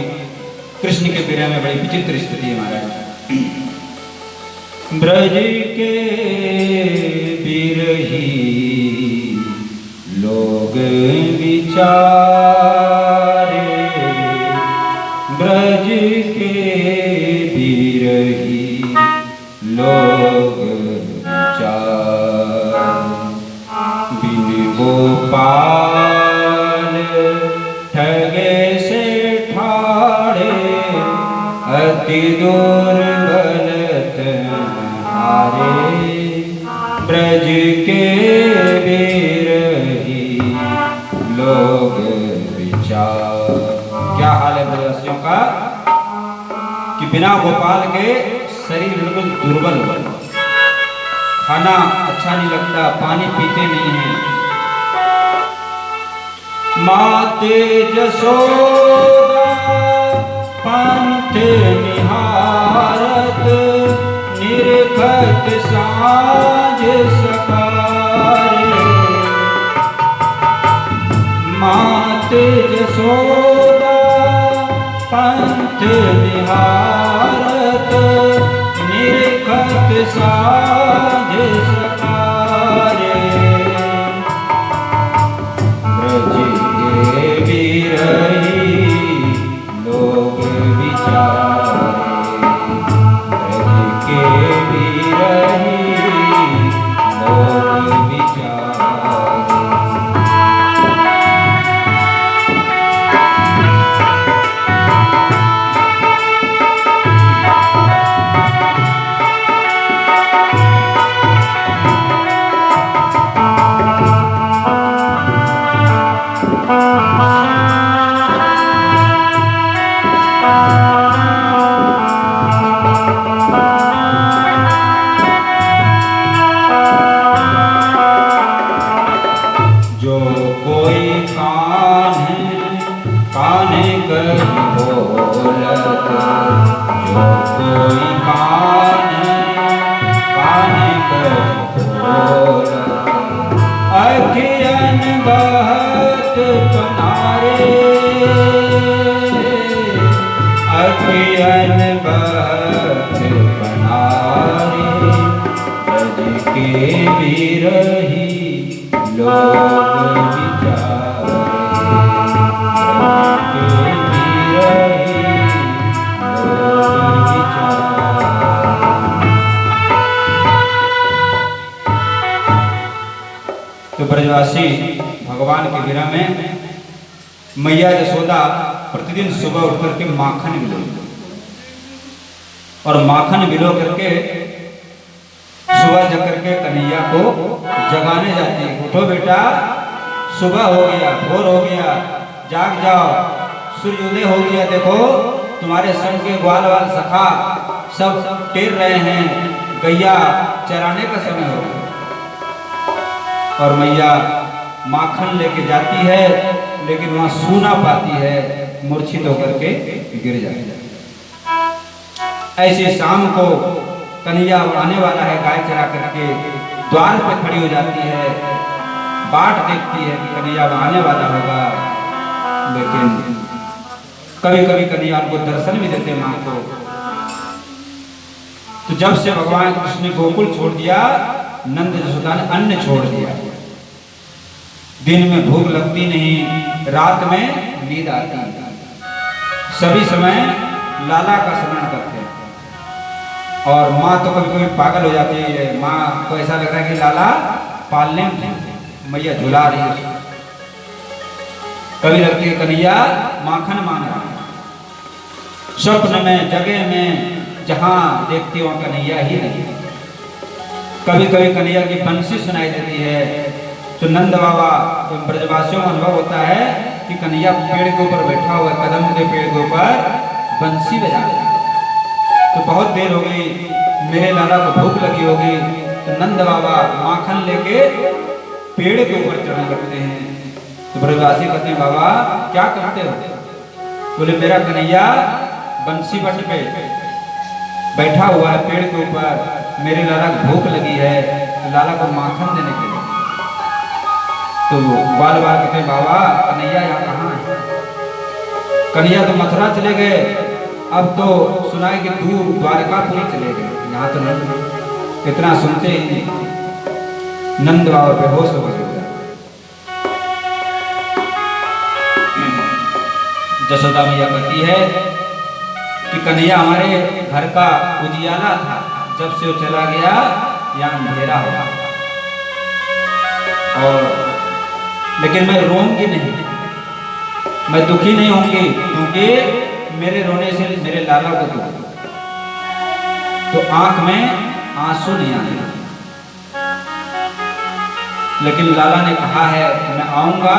कृष्ण के विरह में बड़ी विचित्र स्थिति है महाराज। ब्रज के बिरही लोग विचारे, ब्रज के बिरही लोग विचारे, बिन गोपाल ठगे से ठाड़े, अति दुर्बलत हारे, ब्रज के बिरही लोग विचार। क्या हाल है ब्रजवासियों का कि बिना गोपाल के शरीर बिल्कुल दुर्बल हो, खाना अच्छा नहीं लगता, पानी पीते नहीं हैं। माते जसोदा पंथ निहारत, निरखत साँझ सकारे, माते जसोदा पंथ निहारत, निरखत साँझ सकारे, ब्रज के बिरही लोग विचारे, ब्रज के बिरही लोग विचारे। जो कोई कान्हे कहीं बोलत, जो कोई कान्हे कहीं बोलत, अखियन बहत पनारे, अखियन बहत पनारे, ब्रज के बिरही लोग विचारे, ब्रज के बिरही लोग विचारे। तो ब्रजवासी भगवान के विरह में मैया यशोदा प्रतिदिन सुबह उठ करके माखन मिलो, और माखन मिलो करके सुबह जग करके कन्हैया को जगाने जाती है। उठो बेटा, सुबह हो गया, भोर हो गया, जाग जाओ, सूर्योदय हो गया, देखो तुम्हारे संग के ग्वाल वाल सखा सब टेर रहे हैं, गैया चराने का समय हो गया। और मैया माखन लेके जाती है, लेकिन वहां सू ना पाती है, मूर्छित होकर के गिर जाती है। ऐसे शाम को कन्हैया आने वाला है, गाय चरा करके द्वार पे खड़ी हो जाती है, बाट देखती है कि कन्हैया आने वाला होगा, लेकिन कभी कभी कन्हैया उनको दर्शन भी देते मां को। तो जब से भगवान कृष्ण ने गोकुल छोड़ दिया, नंद यशोदा ने अन्न छोड़ दिया, दिन में भूख लगती नहीं, रात में नींद आती है। सभी समय लाला का स्मरण करते हैं। और माँ तो कभी कभी पागल हो जाती है, माँ को ऐसा लग रहा है कि लाला पालने में मैया झुला रही है। कभी लगती है कन्हैया माखन मांग रहा है। स्वप्न में जगह में जहां देखती हो कन्हैया ही नहीं। कभी कभी कन्हैया की बंसी सुनाई देती है तो नंद बाबा तो ब्रजवासियों को अनुभव होता है कि कन्हैया पेड़ के ऊपर बैठा हुआ है, कदम के पेड़ के ऊपर बंसी बजा रहा है। तो बहुत देर हो गई, मेरे लाला को भूख लगी होगी, तो नंद बाबा माखन लेके पेड़ के ऊपर चढ़ने लगते हैं। तो ब्रजवासी कहते हैं बाबा क्या करते हो? बोले मेरा कन्हैया बंसी बट पे बैठा हुआ है पेड़ के ऊपर, मेरे लाला को भूख लगी है तो लाला को माखन देने के लिए। तो बाल बाल कहते हैं बाबा कन्हैया यहाँ कहाँ है? कन्हैया तो मथुरा चले गए, अब तो सुनाए कि दूर द्वारकापुरी चले गए, यहाँ तो नहीं। इतना सुनते ही नंद बाबा बेहोश हो गए। जसोदा मैया कहती है कि कन्हैया हमारे घर का उजियाला था, जब से वो चला गया यहाँ अंधेरा हो। और लेकिन मैं रोऊंगी नहीं, मैं दुखी नहीं होंगी, क्योंकि मेरे रोने से मेरे लाला को दुख, तो आंख में आंसू नहीं आएगा। लेकिन लाला ने कहा है मैं आऊंगा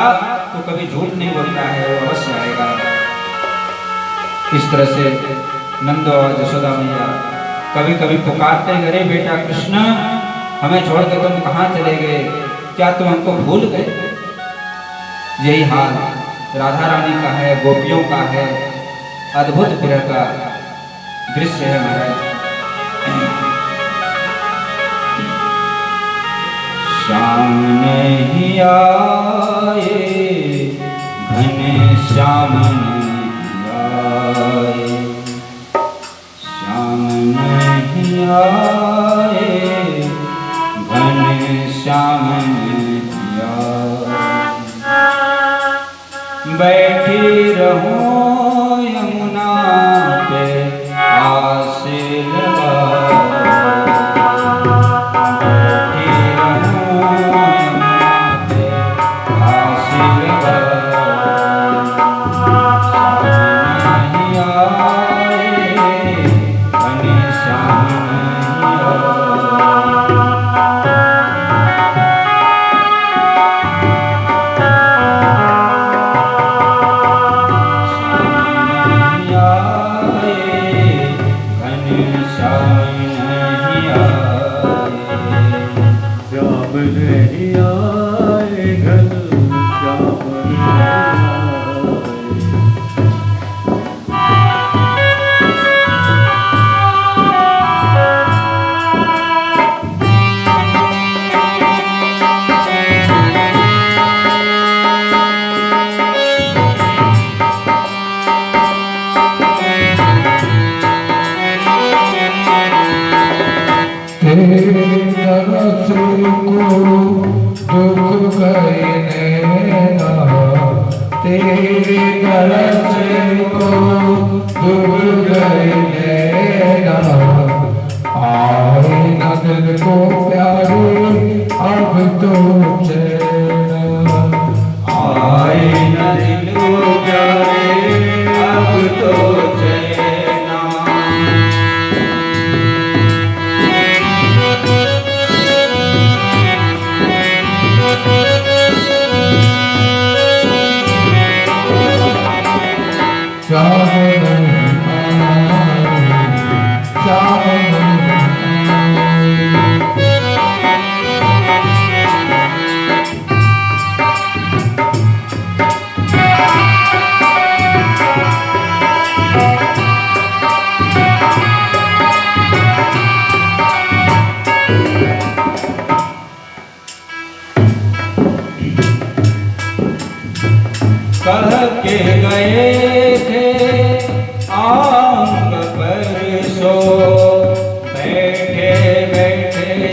तो कभी झूठ नहीं बोलता है, वो अवश्य आएगा। इस तरह से नंद और जसोदा मैया कभी कभी पुकारते हैं, अरे बेटा कृष्ण हमें छोड़कर तुम कहाँ चले गए, क्या तुम हमको भूल गए? यही हाल राधा रानी का है, गोपियों का है। अद्भुत विरह का दृश्य है महाराज। श्याम नहीं आए घने श्याम नहीं आए, श्याम नहीं आए घने श्याम नहीं आए। बैठी रहूं यमुना पे आस लगा, बैठी रहूं यमुना पे आस लगा। नहीं आए घने श्याम नहीं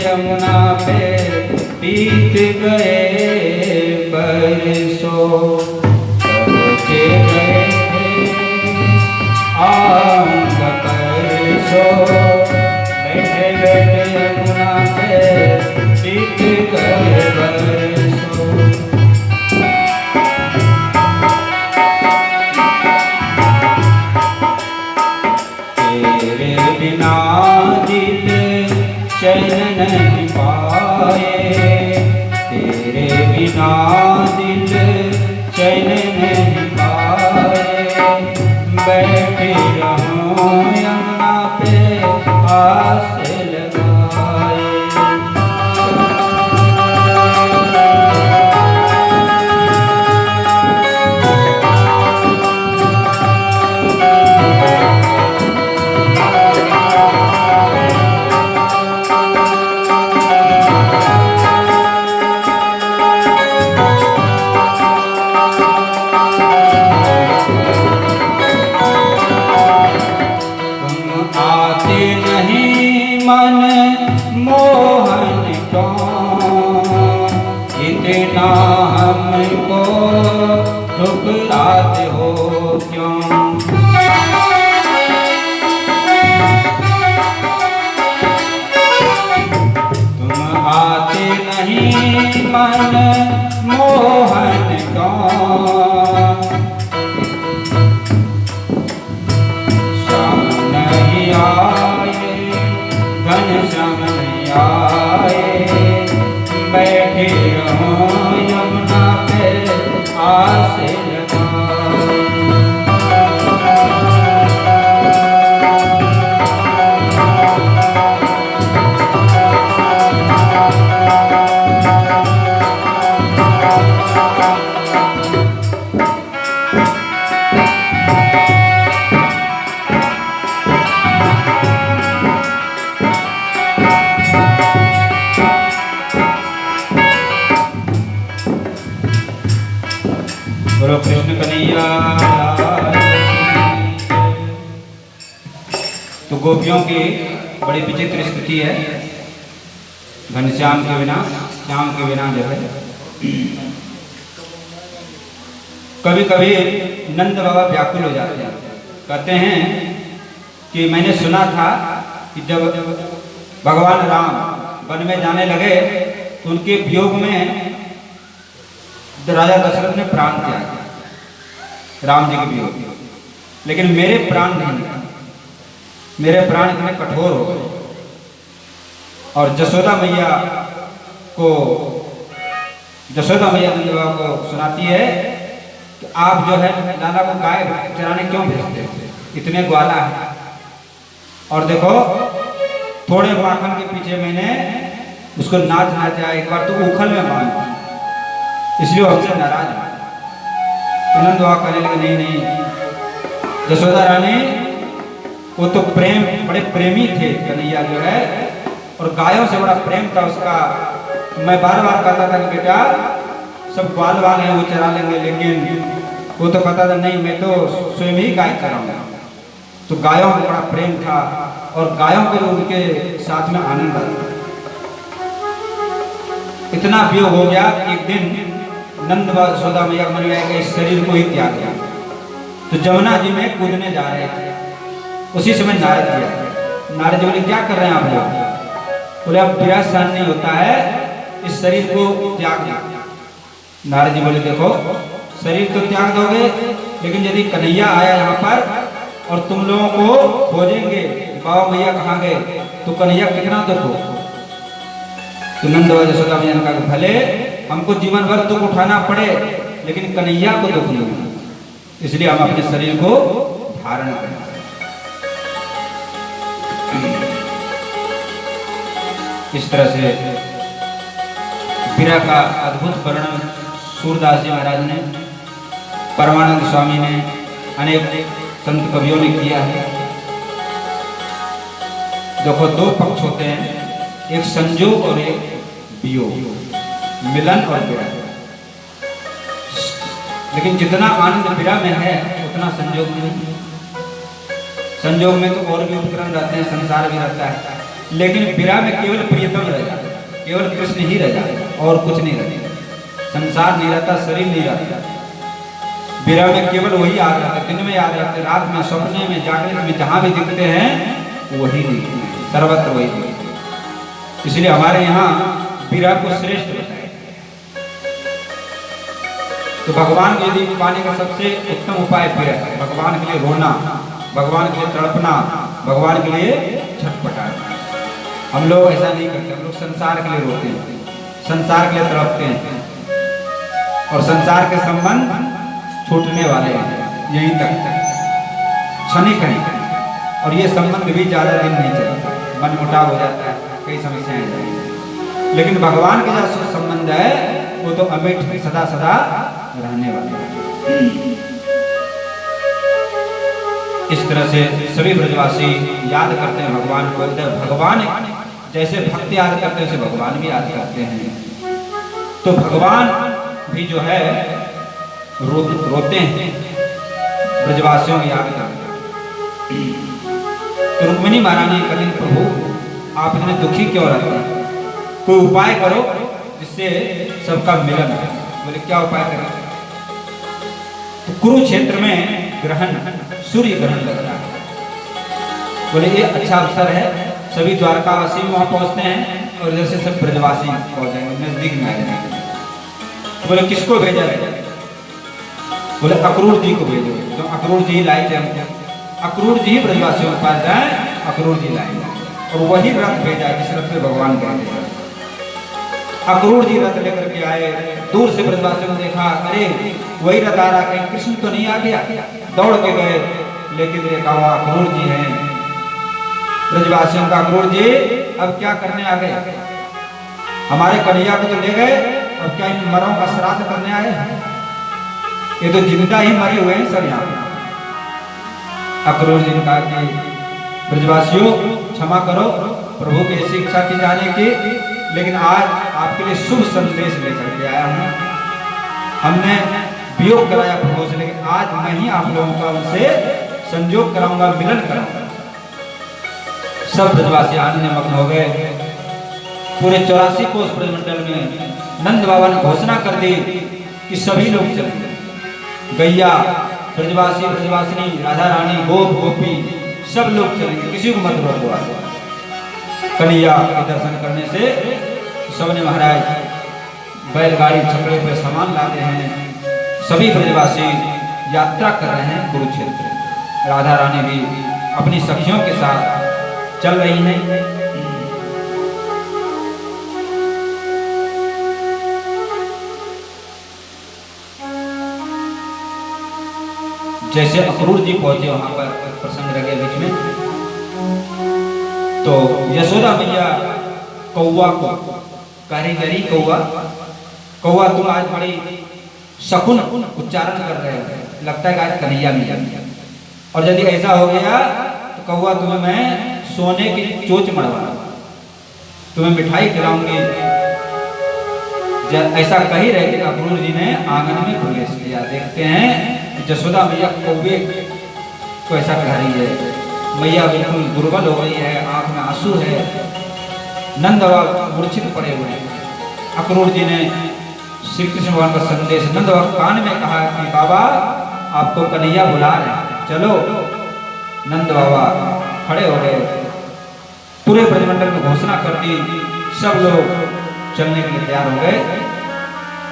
यमुना पे बीत गए करके गए थे आंग कर सो, बैठे बैठे यमुना पे बीत गए बरसों। तेरे बिना दिल चैन नहीं पाए, तेरे बिना दिल चैन नहीं पाए, बैठे रहूं यमुना पे आस लगाए। मन मोहन क्यों इतना हमको ठुकराते हो क्यों? तुम आते नहीं मन मोहन क्यों? श्याम नहीं आए घनश्याम नहीं आए, बैठे रहो यमुना पे आस लगाए। बोलो कृष्ण कन्हैया। तो गोपियों की बड़ी विचित्र स्थिति है, घनश्याम के बिना, श्याम के बिना जो है। कभी कभी नंद बाबा व्याकुल हो जाते हैं, कहते हैं कि मैंने सुना था कि जब भगवान राम वन में जाने लगे तो उनके वियोग में राजा दशरथ ने प्राण त्याग दिया राम जी के वियोग, लेकिन मेरे प्राण नहीं निकले, मेरे प्राण इतने कठोर हो गए। और जसोदा मैया नंद बाबा को सुनाती है कि आप जो है लाला को गाय चराने क्यों भेजते हैं, इतने ग्वाला है। और देखो थोड़े माखन के पीछे मैंने उसको नाच नाचा, एक बार तो उखल में बांध, इसलिए हमसे नाराज है। नंद बाबा कहने लगे नहीं, जसोदा रानी वो तो प्रेम, बड़े प्रेमी थे कन्हैया जो है, और गायों से बड़ा प्रेम था उसका। मैं बार बार कहता था कि बेटा सब ग्वाल वाल हैं वो चरा लेंगे, लेकिन वो तो कहता था नहीं मैं तो स्वयं ही गाय चराऊंगा। तो गायों में बड़ा प्रेम था और गायों के उनके साथ में आनंद आता। इतना वियोग हो गया कि एक दिन नंद यशोदा मैया मन में आया इस शरीर को ही त्याग किया। तो जमुना जी में कूदने जा रहे थे, उसी समय नारद जी आए। नारद जी बोले क्या कर रहे हैं आप लोग? बोले अब विरह सहन नहीं होता है, इस शरीर को त्याग दो। नारद जी बोले देखो शरीर तो त्याग दोगे, लेकिन यदि कन्हैया आया यहाँ पर और तुम लोगों को खोजेंगे बाबा भैया कहाँ गए, तो कन्हैया कितना दुख हो। तो नंद यशोदा मैया ने कहा भले हमको जीवन भर दुख उठाना पड़े, लेकिन कन्हैया को दुख नहीं होना, इसलिए हम अपने शरीर को धारण करें। इस तरह से विरह का अद्भुत वर्णन सूरदास जी महाराज ने, परमानंद स्वामी ने, अनेक संत कवियों ने किया है। देखो दो पक्ष होते हैं, एक संजोग और एक वियोग, मिलन और विरह। लेकिन जितना आनंद विरह में है उतना संजोग में नहीं। संजोग में तो और भी उपकरण रहते हैं, संसार भी रहता है, लेकिन विरह में केवल प्रियतम रह जाता है, केवल कृष्ण ही रह जाता है और कुछ नहीं रहता। संसार नहीं रहता, शरीर नहीं रहता, विरह में केवल वही याद रहते, दिन में याद रहते, रात में, सपने में, जागरण में, जहां भी दिखते हैं वही दिखते हैं, सर्वत्र वही दिखते हैं। इसलिए हमारे यहाँ विरह को श्रेष्ठ बताया। तो भगवान को यदि पाने का सबसे उत्तम उपाय विरह है। भगवान के लिए रोना, भगवान के लिए तड़पना, भगवान के लिए छटपटाना। हम लोग ऐसा नहीं करते, हम लोग संसार के लिए रोते हैं, संसार के लिए तड़पते हैं, और संसार के संबंध छूटने वाले हैं, यहीं तक क्षणिक है, और ये संबंध भी ज्यादा दिन नहीं चलता, मन मुटाव हो जाता है, कई समस्याएं जाएंगी। लेकिन भगवान के जो संबंध है वो तो अमिट सदा सदा रहने वाले हैं। इस तरह से सभी ब्रजवासी याद करते हैं भगवान को। भगवान जैसे भक्त याद करते हैं, वैसे भगवान भी याद करते हैं। तो भगवान भी जो है रोते हैं, ब्रजवासियों को याद करते हैं। तो रुक्मिणी महारानी कभी प्रभु आप इतने दुखी क्यों रहते हैं, कोई उपाय करो जिससे सबका मिलन हो। बोले क्या उपाय करें? तो कुरुक्षेत्र में ग्रहण, सूर्य ग्रहण लग रहा है। बोले ये अच्छा अवसर है, सभी द्वारकावासी वहां पहुंचते हैं और इधर से सब ब्रजवासी पहुंच जाएंगे, नजदीक में आ जाएंगे। तो बोले किसको भेजा जाए? बोले अक्रूर जी को भेजो। तो अक्रूर जी लाए थे हमको, अक्रूर जी ब्रजवासियों के पास जाए, अक्रूर जी लाए, और वही रथ भेजा जिस रथ पे भगवान गए। अक्रूर जी रथ लेकर के आए, दूर से ब्रजवासियों ने देखा, अरे वही रथ आ रहा, कहीं कृष्ण तो नहीं आ गया? दौड़ के गए, लेकिन देखा वह अक्रूर जी हैं। ब्रजवासियों का अक्रूर जी अब क्या करने आ गए? हमारे कन्हैया को तो ले गए, अब क्या इन मरों का श्राद्ध करने आए? ये तो जिंदा ही मरे हुए हैं सब यहाँ। अक्रूर जी ने कहा कि ब्रजवासियों क्षमा करो, प्रभु की ऐसी इच्छा की जाने की, लेकिन आज आपके लिए शुभ संदेश लेकर के आया हूँ। हमने वियोग कराया प्रभु से, लेकिन आज मैं ही आप लोगों का उनसे संयोग कराऊंगा, मिलन कराऊंगा। सब ब्रजवासी आनंद में मग्न हो गए। पूरे 84 कोस ब्रजमंडल में नंद बाबा ने घोषणा कर दी कि सभी लोग चलेंगे। गैया, ब्रजवासी, ब्रजवासिनी, राधा रानी, गोप गोपी, सब लोग चलेंगे, किसी को मत रोको। कन्हैया के दर्शन करने से सबने महाराज बैलगाड़ी छकड़े पे सामान लाते हैं। सभी ब्रजवासी यात्रा कर रहे हैं कुरुक्षेत्र। राधा रानी भी अपनी सखियों के साथ चल रही हैं। जैसे अक्रूर जी पहुंचे वहां पर प्रसंग रह गया बीच में, तो यशोदा मैया कौवा को कारीगरी, कौवा कौवा तुम आज बड़ी शकुन उच्चारण कर रहे हो, लगता है आज कन्हैया मिला, और यदि ऐसा हो गया तो कौवा तुम्हें मैं सोने की चोच मरवा, तुम्हें मिठाई खिलाऊंगी। ऐसा कही रहे कि अक्रूर जी ने आंगन में प्रवेश किया। देखते हैं यशोदा मैया कौवे को ऐसा कह रही है। मैया बिल्कुल दुर्बल हो गई है, आंख में आंसू है, नंद बाबा मूर्छित पड़े हुए हैं। अक्रूर जी ने श्री कृष्ण भगवान का संदेश नंद बाबा कान में कहा कि बाबा आपको कन्हैया बुला रहे हैं, चलो। नंद बाबा खड़े हो गए, पूरे ब्रजमंडल में घोषणा कर दी, सब लोग चलने के लिए तैयार हो गए।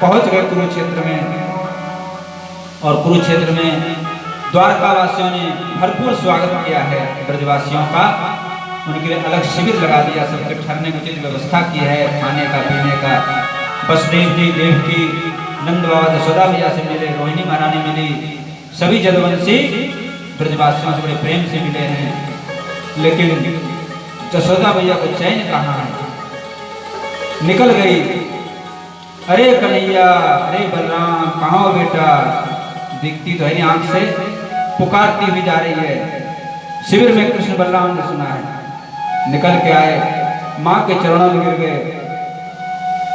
पहुंच गए कुरुक्षेत्र में, और कुरुक्षेत्र में द्वारकावासियों ने भरपूर स्वागत किया है ब्रजवासियों का। उनके लिए अलग शिविर लगा दिया, सबके ठहरने की उचित व्यवस्था की है, खाने का पीने का। वसुदेव जी, देवकी, नंद बाबा यशोदा मैया से मिले, रोहिणी महारानी मिली, सभी जदवंशी ब्रजवासियों से बड़े प्रेम से मिले हैं। लेकिन यशोदा मैया को चैन कहाँ है, निकल गई। अरे कन्हैया, अरे बलराम, कहाँ हो बेटा? दिखती तो है नहीं आंख से, पुकारती हुई जा रही है। शिविर में कृष्ण बलराम ने सुना है, निकल के आए, माँ के चरणों में गिर गए।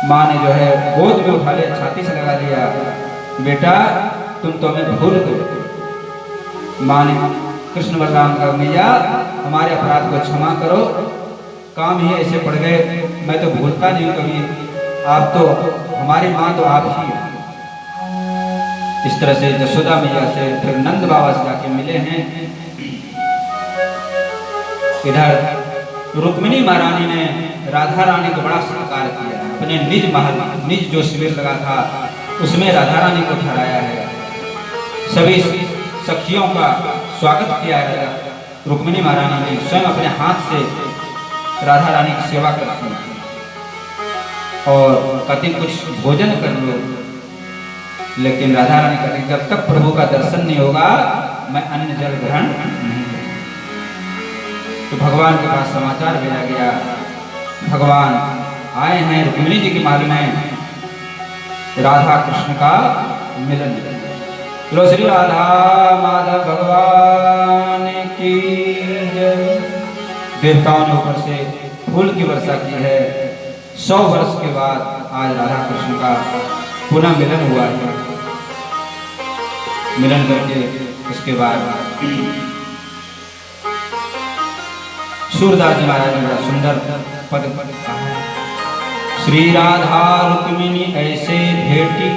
माँ ने जो है गोद में उठा लिया, छाती से लगा दिया, बेटा तुम तो हमें भूल गए। माँ ने कृष्ण बलराम का, मैया हमारे अपराध को क्षमा करो, काम ही ऐसे पड़ गए, मैं तो भूलता नहीं कभी, आप तो हमारी माँ तो आप ही। इस तरह से यशोदा मैया से फिर नंद बाबा से जाके मिले हैं। इधर रुक्मिणी महारानी ने राधा रानी को बड़ा सत्कार किया, अपने निज महल निज जो शिविर लगा था उसमें राधा रानी को ठहराया है। सभी सखियों का स्वागत किया है। रुक्मिणी महारानी ने स्वयं अपने हाथ से राधा रानी की सेवा करती है और कहती कुछ भोजन कर लो, लेकिन राधा रानी कहती जब तक प्रभु का दर्शन नहीं होगा मैं अन्न जल ग्रहण नहीं करूंगी। तो भगवान के पास समाचार भेजा गया, भगवान आए हैं रुक्मिणी जी के महल में, राधा कृष्ण का मिलन। बोलो श्री राधा माधव भगवान की जय। देवताओं ने ऊपर से फूल की वर्षा की है। 100 वर्ष के बाद आज राधा कृष्ण का पुनः मिलन हुआ है। मिलन करके उसके बाद सूरदास जी महाराज ने बड़ा सुंदर पद कहा है। श्री राधा रुक्मिणी ऐसे भेटी,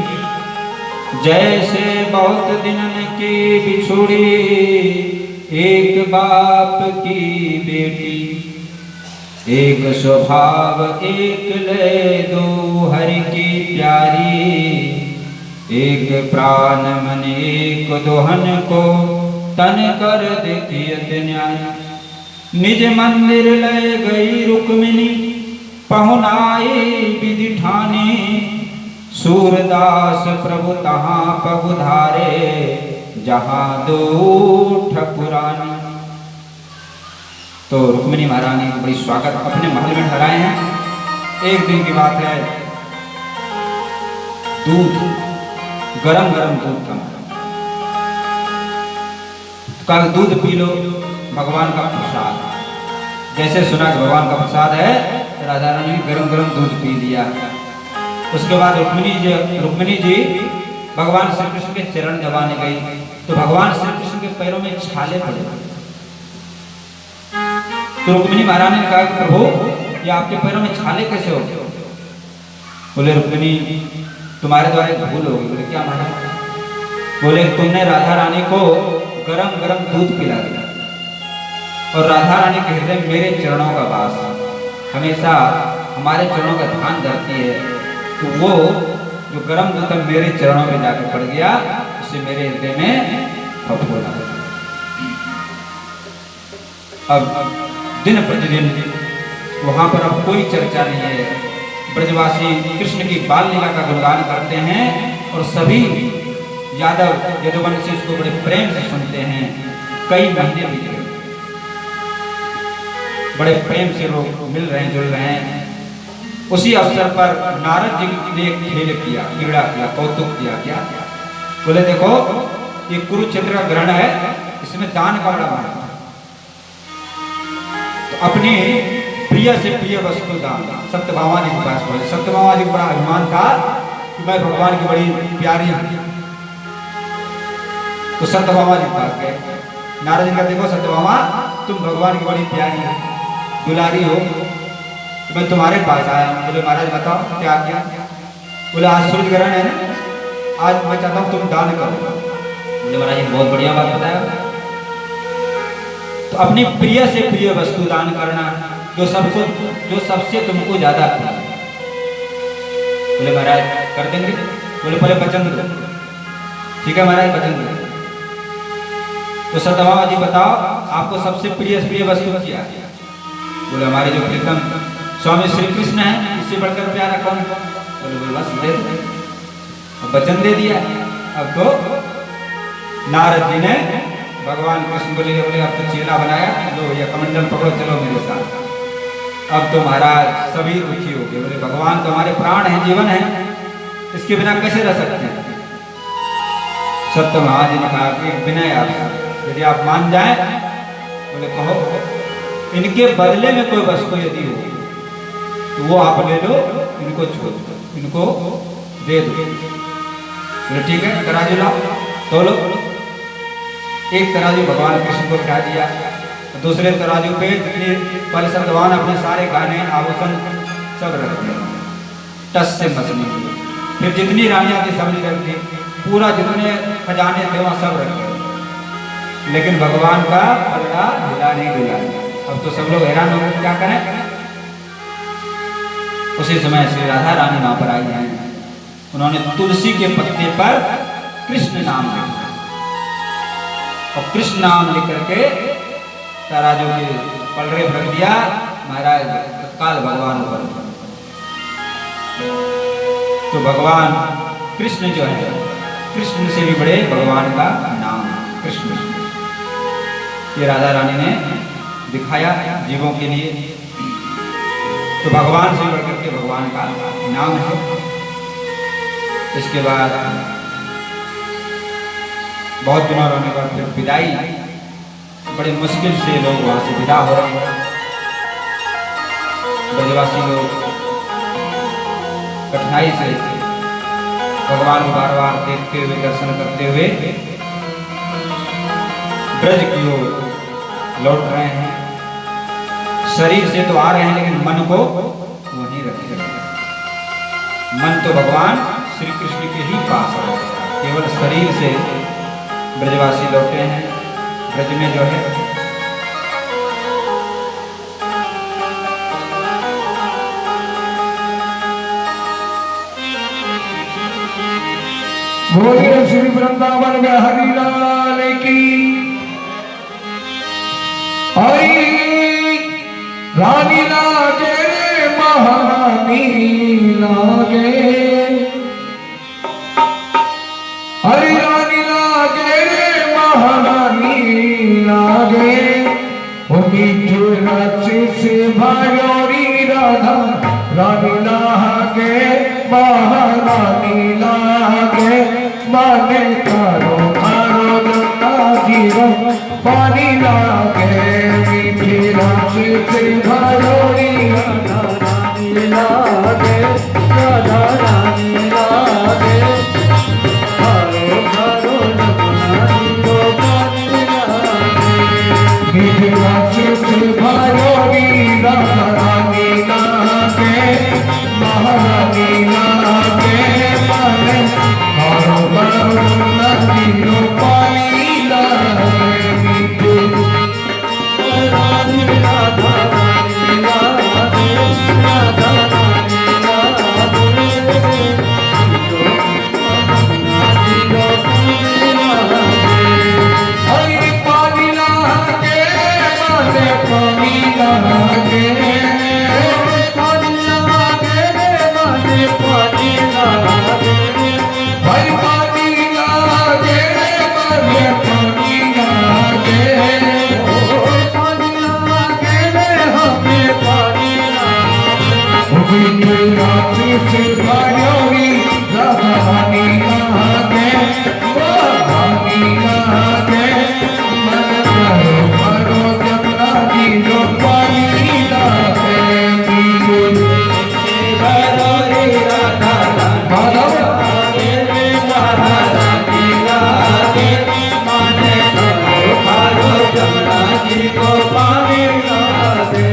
जैसे बहुत दिनन की बिछुड़ी, एक बाप की बेटी, एक स्वभाव एक ले दो हरि की प्यारी, एक प्राण मन एक दोहन को तन कर देखियत न्याय। निज मंदिर ले गई रुक्मिणी, पहुनाई विधि ठानी, सूरदास प्रभु तहाँ पगुधारे, जहाँ दो ठकुरानी। तो रुक्मिणी महारानी को बड़ी स्वागत अपने महल में ठहराए हैं। एक दिन की बात है, दूध गरम गरम दूध था, कल दूध पी लो, भगवान का प्रसाद। जैसे सुना कि भगवान का प्रसाद है, राधा रानी ने गरम गरम दूध पी लिया। उसके बाद रुक्मिणी जी भगवान श्री कृष्ण के चरण दबाने गई, तो भगवान श्री कृष्ण के पैरों में छाले पड़े। तो रुक्मिणी महारानी ने कहा कि प्रभु ये आपके पैरों में छाले कैसे हो गए? बोले रुक्मिणी तुम्हारे द्वारा एक भूल हो गई। बोले क्या महाराज? बोले तुमने राधा रानी को गरम गरम दूध पिला दिया और राधा रानी के हृदय मेरे चरणों का वास, हमेशा हमारे चरणों का ध्यान धरती है, तो वो जो गरम दूध मेरे चरणों में जाकर पड़ गया, उससे मेरे हृदय में फफूंदा। अब दिन प्रतिदिन वहां पर अब कोई चर्चा नहीं है। ब्रजवासी कृष्ण की बाल लीला का गुणगान करते हैं और सभी यादव यदुवंशी इसको बड़े प्रेम से सुनते हैं। कई महीने बीत गए, बड़े प्रेम से लोग मिल रहे हैं, जुड़ रहे हैं। उसी अवसर पर नारद जी ने एक खेल किया, क्रीड़ा किया, कौतुक किया। क्या? बोले देखो ये कुरुक्षेत्र का ग्रहण है, इसमें दान का बड़ा महत्व है। तो अपनी प्रिय से प्रिय वस्तु दान। सत्यभामा जी के पास बोले, सत्यभामा जी को बड़ा अभिमान था कि मैं भगवान की बड़ी प्यारी हूं। तो सत्यभामा जी के पास गए, नारद जी का देखो सत्यभामा तुम भगवान की बड़ी प्यारी हो, दुलारी हो, तो मैं तुम्हारे पास आया हूँ। बोले महाराज बताओ क्या क्या? बोले आज सूर्य ग्रहण है ना, आज मैं चाहता हूँ तुम दान करो। बोले महाराज ये बहुत बढ़िया बात बताया। तो अपनी प्रिय से प्रिय वस्तु दान करना, जो सबसे तुमको ज्यादा प्रिय। बोले महाराज कर देंगे। बोले पहले वचन दो। ठीक है महाराज वचन दो। तो सत्यभामा जी बताओ आपको सबसे प्रिय वस्तु क्या है? बोले हमारे जो प्रीतम स्वामी श्री कृष्ण है, इससे बढ़कर प्यारा कौन? बोले बस दे दो। वचन दे दिया। अब तो नारद जी ने भगवान कृष्ण को लेकर बोले अब तो चेला बनाया, लो ये कमंडल पकड़ो, चलो मेरे साथ। अब तो महाराज सभी दुखी हो गए। बोले भगवान तो हमारे प्राण है, जीवन है, इसके बिना कैसे रह सकते हैं? सत्यभामा जी ने कहा कि विनय आप यदि आप मान जाए, बोले कहो इनके बदले में कोई वस्तु यदि हो तो वो आप ले लो, इनको छोड़ दो, इनको दे दो। बोले ठीक है तराजू लाओ, तोलो। एक तराजू भगवान कृष्ण को बिठा दिया, दूसरे तराजू पे जितनी पहले सत्यभामा अपने सारे गहने आभूषण सब रख दिए, टस से मसनी। फिर जितनी रानियां थी सबने रख दी, पूरा जितने खजाने थे वहाँ सब रखे, लेकिन भगवान का पलड़ा हिला नहीं डुला। अब तो सब लोग हैरान हो गए, क्या करें। उसी समय श्री राधा रानी वहां पर आई हैं। उन्होंने तुलसी के पत्ते पर कृष्ण नाम लिखा और कृष्ण नाम लिख करके तराजू के पलड़े रख दिया। महाराज तत्काल भगवान पर, तो भगवान कृष्ण जो है, कृष्ण से भी बड़े भगवान का नाम कृष्ण, ये राधा रानी ने दिखाया जीवों के लिए। तो भगवान से बढ़कर के भगवान का नाम है। इसके बाद बहुत दिनों रहने पर फिर विदाई, बड़े मुश्किल से लोग वहां से विदा हो रहे हैं। ब्रजवासी लोग कठिनाई से भगवान को बार बार देखते हुए, दर्शन करते हुए ब्रज की ओर लौट रहे हैं। शरीर से तो आ रहे हैं, लेकिन मन को वहीं रखे हैं। मन तो भगवान श्री कृष्ण के ही पास है, केवल शरीर से ब्रजवासी लौटे हैं। ब्रज में जो है बोलिए श्री वृंदावन में हरि लाल की। हरि रानी लागे रे महारानी लागे, हरि रानी लागे रे महारानी लागे। वो मीठे रस से भयोरी राधा रानी लागे महारानी लागे। माने करो मारो गंगा जीवन पानी लागे, मीठे रस से भयोरी राधा रानी लागे, राधा रानी लागे। घरो घरो लगना जीरो पानी लागे, मीठे रस से भयोरी राधा रानी लागे महारानी लागे। माने घरो घरो लगना जीरो पानी लागे, मीठे रानी राधा रानी लागे, राधा रानी लागे। हरि पानी लागे माने पानी लागे, पानी लागे माने पानी लागे। हरि पानी लागे माने पानी लागे, पानी लागे हमें पानी लागे। रात से भयोरी राधा रानी लागे महारानी लागे। मन करो करो जमुना जीरो पानी लागे, भयोरी राधा रानी महारानी लागे। मन करो करो जमुना जीरो पानी लागे।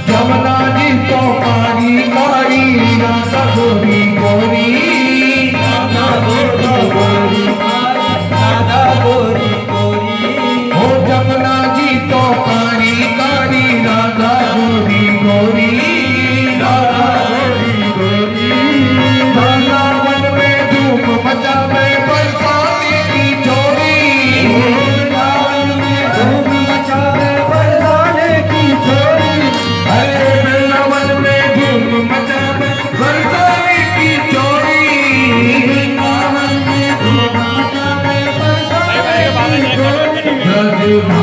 जमुना जी तो कारी कारी राधा गोरी गोरी, राधा गोरी गोरी, राधा गोरी गोरी। हो जमुना जी तो कारी कारी राधा गोरी गोरी, राधा गोरी गोरी। वृंदावन में धूम मचावे बरसाने की चोरी, वृंदावन में धूम मचावे बरसाने की चोरी। अरे वृंदावन में धूम मचावे बरसाने की चोरी, वृंदावन में धूम मचावे बरसाने की चोरी।